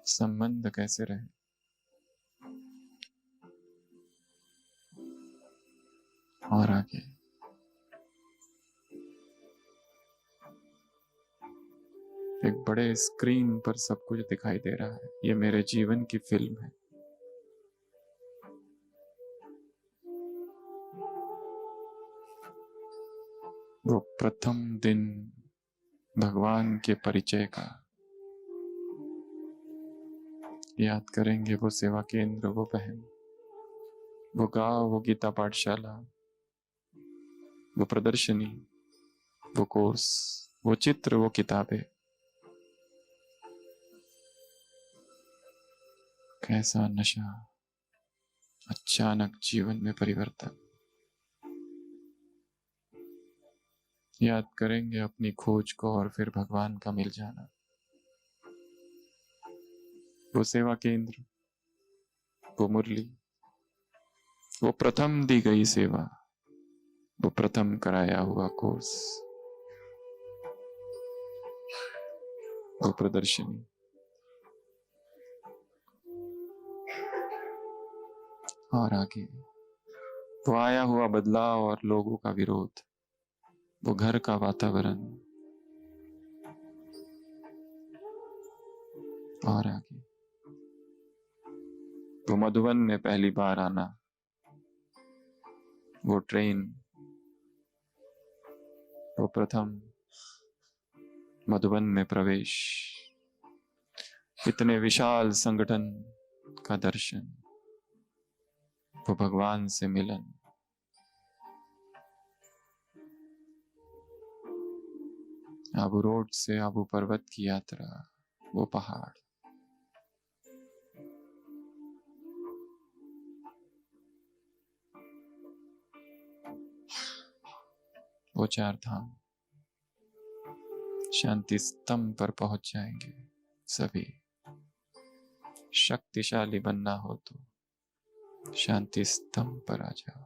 संबंध कैसे रहे, और आगे एक बड़े स्क्रीन पर सब कुछ दिखाई दे रहा है। ये मेरे जीवन की फिल्म है। वो प्रथम दिन भगवान के परिचय का याद करेंगे। वो सेवा केंद्र, वो बहन, वो गांव, वो गीता पाठशाला, वो प्रदर्शनी, वो कोर्स, वो चित्र, वो किताबें। कैसा नशा, अचानक जीवन में परिवर्तन। याद करेंगे अपनी खोज को और फिर भगवान का मिल जाना। वो सेवा केंद्र, वो मुरली, वो प्रथम दी गई सेवा, वो प्रथम कराया हुआ कोर्स, वो प्रदर्शनी, और आगे वो आया हुआ बदलाव और लोगों का विरोध, वो घर का वातावरण, और आगे वो मधुबन में पहली बार आना, वो ट्रेन, वो प्रथम मधुबन में प्रवेश, इतने विशाल संगठन का दर्शन, वो भगवान से मिलन, आबू रोड से आबू पर्वत की यात्रा, वो पहाड़, वो चार धाम। शांति स्तंभ पर पहुंच जाएंगे सभी। शक्तिशाली बनना हो तो शांति स्तंभ पर आ जाओ।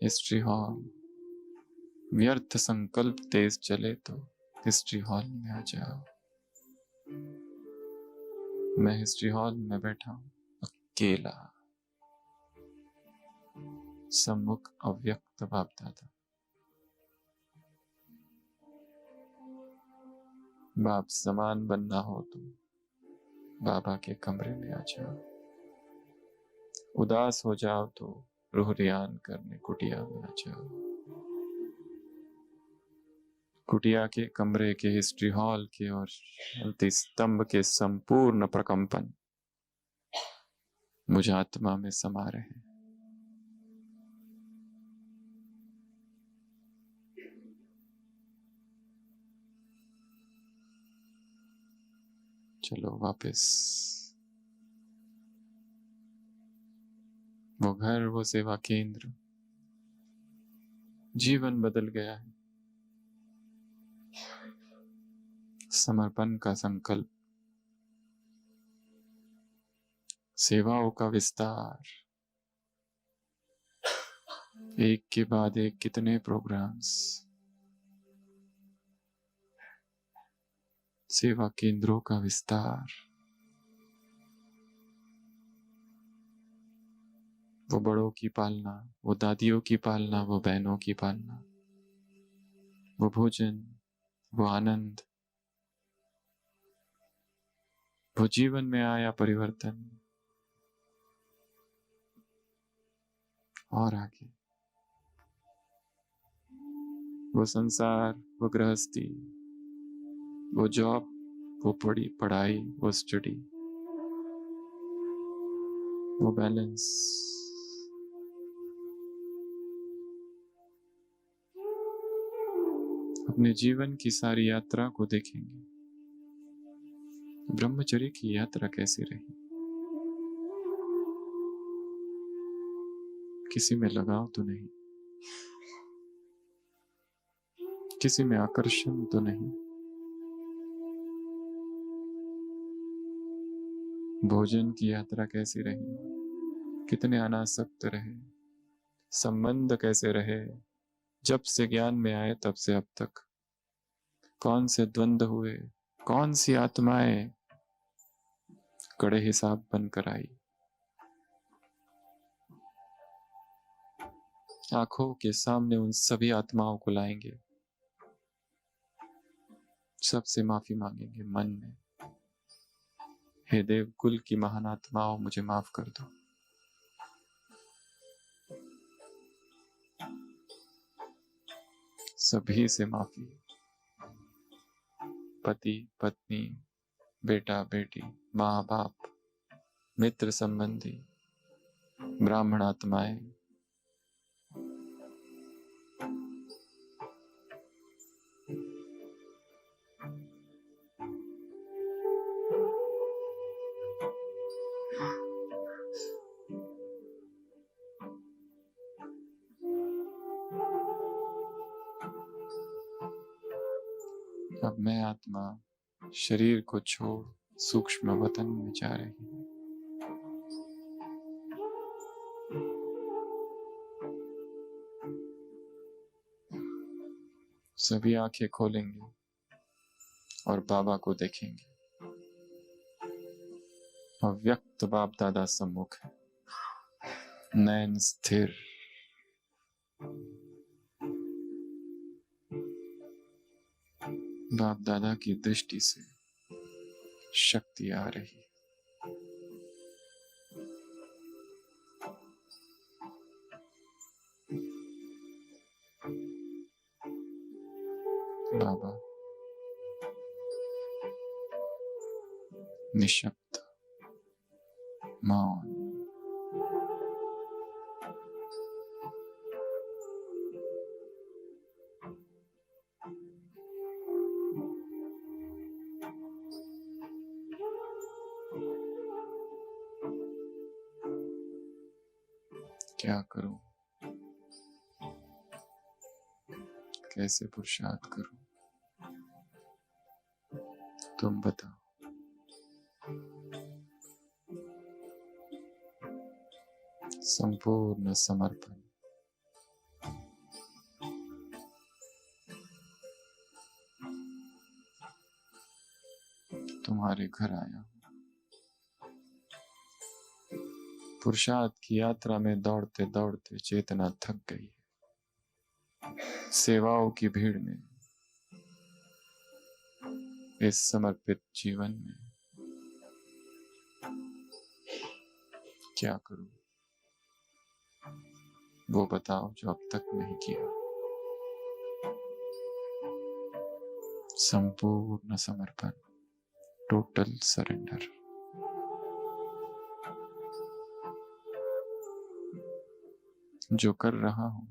हिस्ट्री हॉल, व्यर्थ संकल्प तेज चले तो हिस्ट्री हॉल में आ जाओ। मैं हिस्ट्री हॉल में बैठा हूं अकेला, सम्मुख अव्यक्त बाप दादा। बाप समान बनना हो तो बाबा के कमरे में आ जाओ। उदास हो जाओ तो रूह रियान करने कुटिया में आ जाओ। कुटिया के, कमरे के, हिस्ट्री हॉल के और शांति स्तंभ के संपूर्ण प्रकंपन मुझ आत्मा में समा रहे। चलो वापस। वो घर, वो सेवा केंद्र, जीवन बदल गया है। समर्पण का संकल्प, सेवाओं का विस्तार, एक के बाद एक कितने प्रोग्राम्स, सेवा केंद्रों का विस्तार, वो बड़ों की पालना, वो दादियों की पालना, वो बहनों की पालना, वो भोजन, वो आनंद, वो जीवन में आया परिवर्तन, और आगे वो संसार, वो गृहस्थी, वो जॉब, वो पढ़ाई, वो स्टडी, वो बैलेंस अपने जीवन की सारी यात्रा को देखेंगे। ब्रह्मचर्य की यात्रा कैसी रही? किसी में लगाव तो नहीं, किसी में आकर्षण तो नहीं, भोजन की यात्रा कैसी रही? कितने अनासक्त रहे? संबंध कैसे रहे? जब से ज्ञान में आए तब से अब तक कौन से द्वंद्व हुए? कौन सी आत्माएं कड़े हिसाब बनकर आई? आंखों के सामने उन सभी आत्माओं को लाएंगे, सबसे माफी मांगेंगे मन में, हे देव कुल की महान आत्माओं मुझे माफ कर दो। सभी से माफी, पति पत्नी, बेटा बेटी, माँ बाप, मित्र संबंधी, ब्राह्मण आत्माएं, अब मैं आत्मा शरीर को छोड़ सूक्ष्म वतन में जा रही हूँ। सभी आंखें खोलेंगे और बाबा को देखेंगे। अव्यक्त बाप दादा सम्मुख है, नयन स्थिर, बाप दादा की दृष्टि से शक्ति आ रही। बाबा निशब्द, मौन, क्या करूं, कैसे पुरुषार्थ करूं, तुम बताओ। संपूर्ण समर्पण, तुम्हारे घर आया हूं। पुरुषार्थ की यात्रा में दौड़ते दौड़ते चेतना थक गई है। सेवाओं की भीड़ में, इस समर्पित जीवन में क्या करूं, वो बताओ जो अब तक नहीं किया। संपूर्ण समर्पण, टोटल सरेंडर। जो कर रहा हूं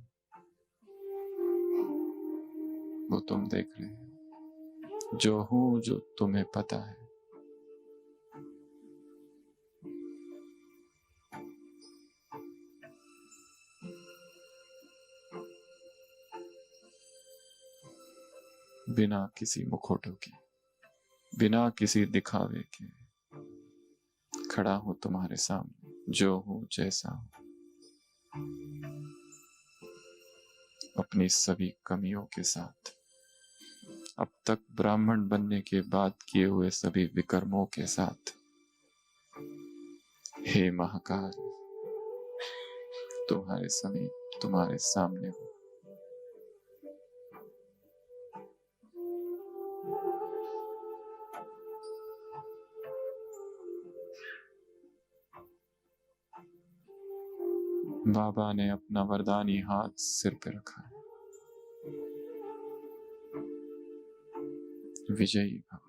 वो तुम देख रहे हो, जो हूं जो तुम्हें पता है। बिना किसी मुखौटों के, बिना किसी दिखावे के खड़ा हूं तुम्हारे सामने, जो हूं जैसा हूं, अपनी सभी कमियों के साथ, अब तक ब्राह्मण बनने के बाद किए हुए सभी विकर्मों के साथ। हे महाकाल, तुम्हारे समीप, तुम्हारे सामने हूं। बाबा ने अपना वरदानी हाथ सिर पे रखा है। विजयी भव।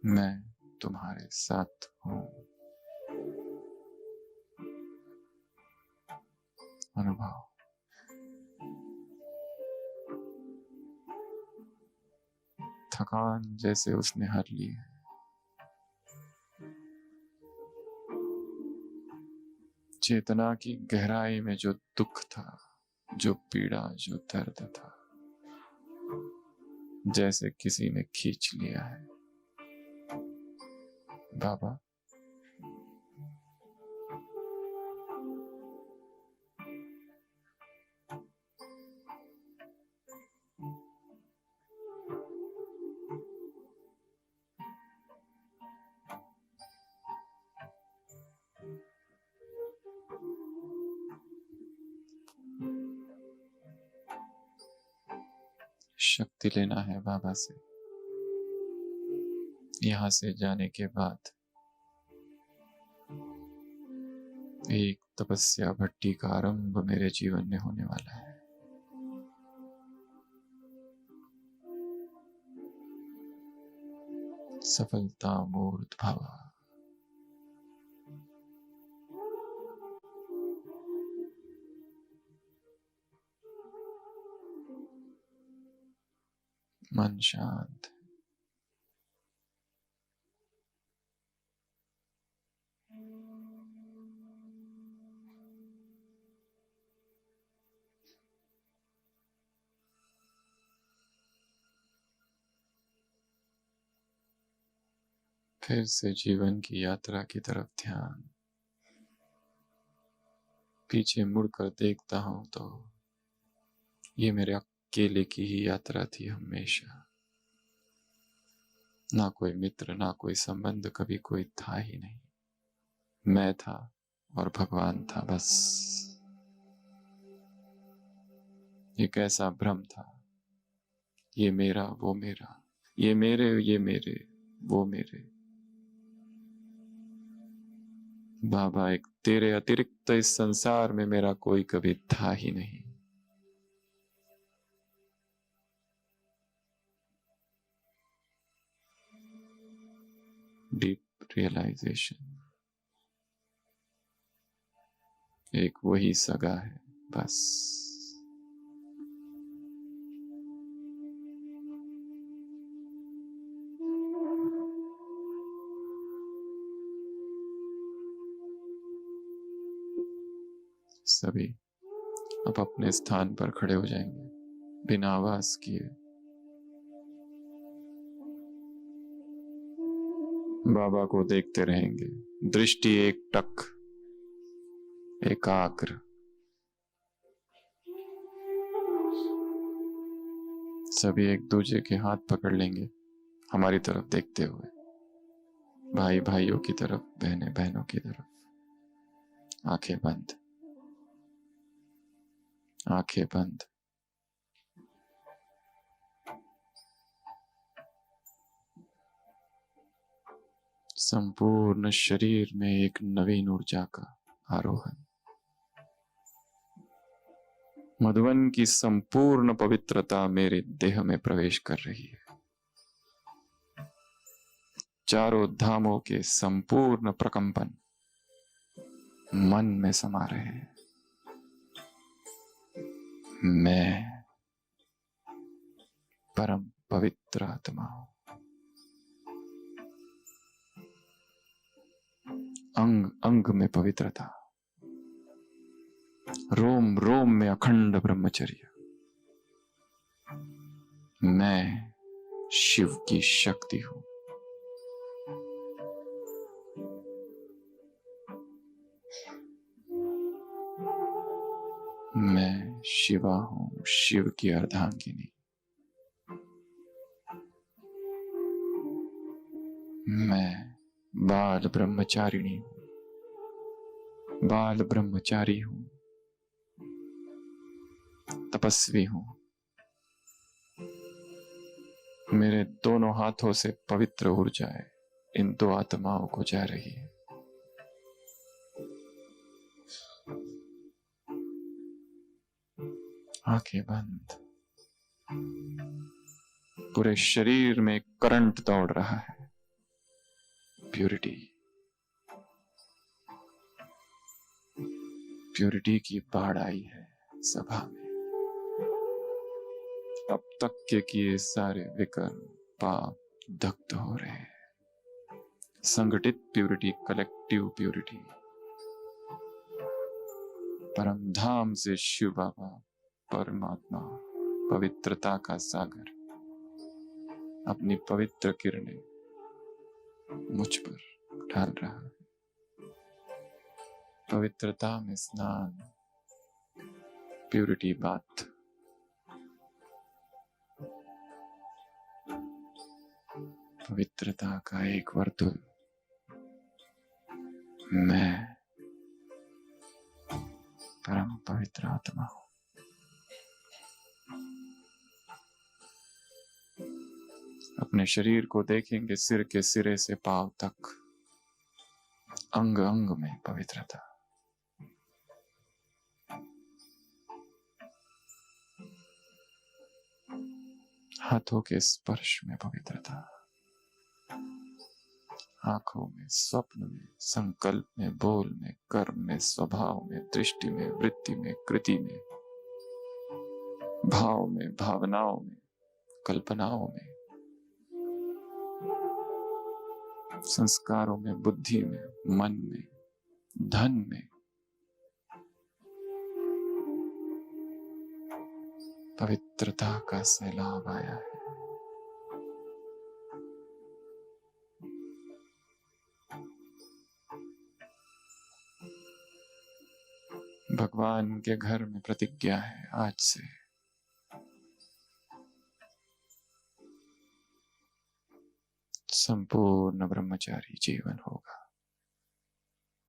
मैं तुम्हारे साथ हूं। अनुभव थकान जैसे उसने हर ली है। चेतना की गहराई में जो दुख था, जो पीड़ा, जो दर्द था, जैसे किसी ने खींच लिया है। बाबा शक्ति लेना है बाबा से। यहां से जाने के बाद एक तपस्या भट्टी का आरंभ मेरे जीवन में होने वाला है। सफलता मूर्त भावा। मन शांत। फिर से जीवन की यात्रा की तरफ ध्यान। पीछे मुड़कर देखता हूं तो ये मेरे अकेले की ही यात्रा थी हमेशा। ना कोई मित्र, ना कोई संबंध, कभी कोई था ही नहीं। मैं था और भगवान था, बस। ये कैसा भ्रम था। ये मेरा, वो मेरा, ये मेरे, वो मेरे। बाबा, एक तेरे अतिरिक्त इस संसार में मेरा कोई कभी था ही नहीं। Deep realisation. एक वही सगा है, बस। सभी अब अपने स्थान पर खड़े हो जाएंगे बिना आवाज किए। बाबा को देखते रहेंगे, दृष्टि एक टक, एकाग्र। सभी एक दूसरे के हाथ पकड़ लेंगे, हमारी तरफ देखते हुए। भाई भाइयों की तरफ, बहनें बहनों की तरफ। आंखें बंद, आंखें बंद। संपूर्ण शरीर में एक नवीन ऊर्जा का आरोहण। मधुवन की संपूर्ण पवित्रता मेरे देह में प्रवेश कर रही है। चारों धामों के संपूर्ण प्रकंपन मन में समा रहे हैं। मैं परम पवित्र आत्मा हूं। अंग अंग में पवित्रता, रोम रोम में अखंड ब्रह्मचर्य। मैं शिव की शक्ति हूं। मैं शिवा हूं, शिव की अर्धांगिनी। मैं बाल ब्रह्मचारिणी हूं, बाल ब्रह्मचारी हूं, तपस्वी हूं। मेरे दोनों हाथों से पवित्र ऊर्जाएं इन दो आत्माओं को जा रही है। आंखें बंद। पूरे शरीर में करंट दौड़ रहा है। प्यूरिटी, प्यूरिटी की बाढ़ आई है सभा में। अब तक के किए सारे विकर्म पाप दग्ध हो रहे हैं। संगठित प्यूरिटी, कलेक्टिव प्यूरिटी, परम धाम से शिव बाबा परमात्मा पवित्रता का सागर अपनी पवित्र किरणें मुझ पर डाल रहा है। पवित्रता में स्नान, प्यूरिटी बाथ, पवित्रता का एक वर्तुल। मैं परम पवित्र आत्मा हूं। अपने शरीर को देखेंगे सिर के सिरे से पांव तक, अंग अंग में पवित्रता। हाथों के स्पर्श में पवित्रता, आंखों में, स्वप्न में, संकल्प में, बोल में, कर्म में, स्वभाव में, दृष्टि में, वृत्ति में, कृति में, भाव में, भावनाओं में, कल्पनाओं में, संस्कारों में, बुद्धि में, मन में, धन में पवित्रता का सैलाब आया है। भगवान के घर में प्रतिज्ञा है, आज से संपूर्ण ब्रह्मचारी जीवन होगा।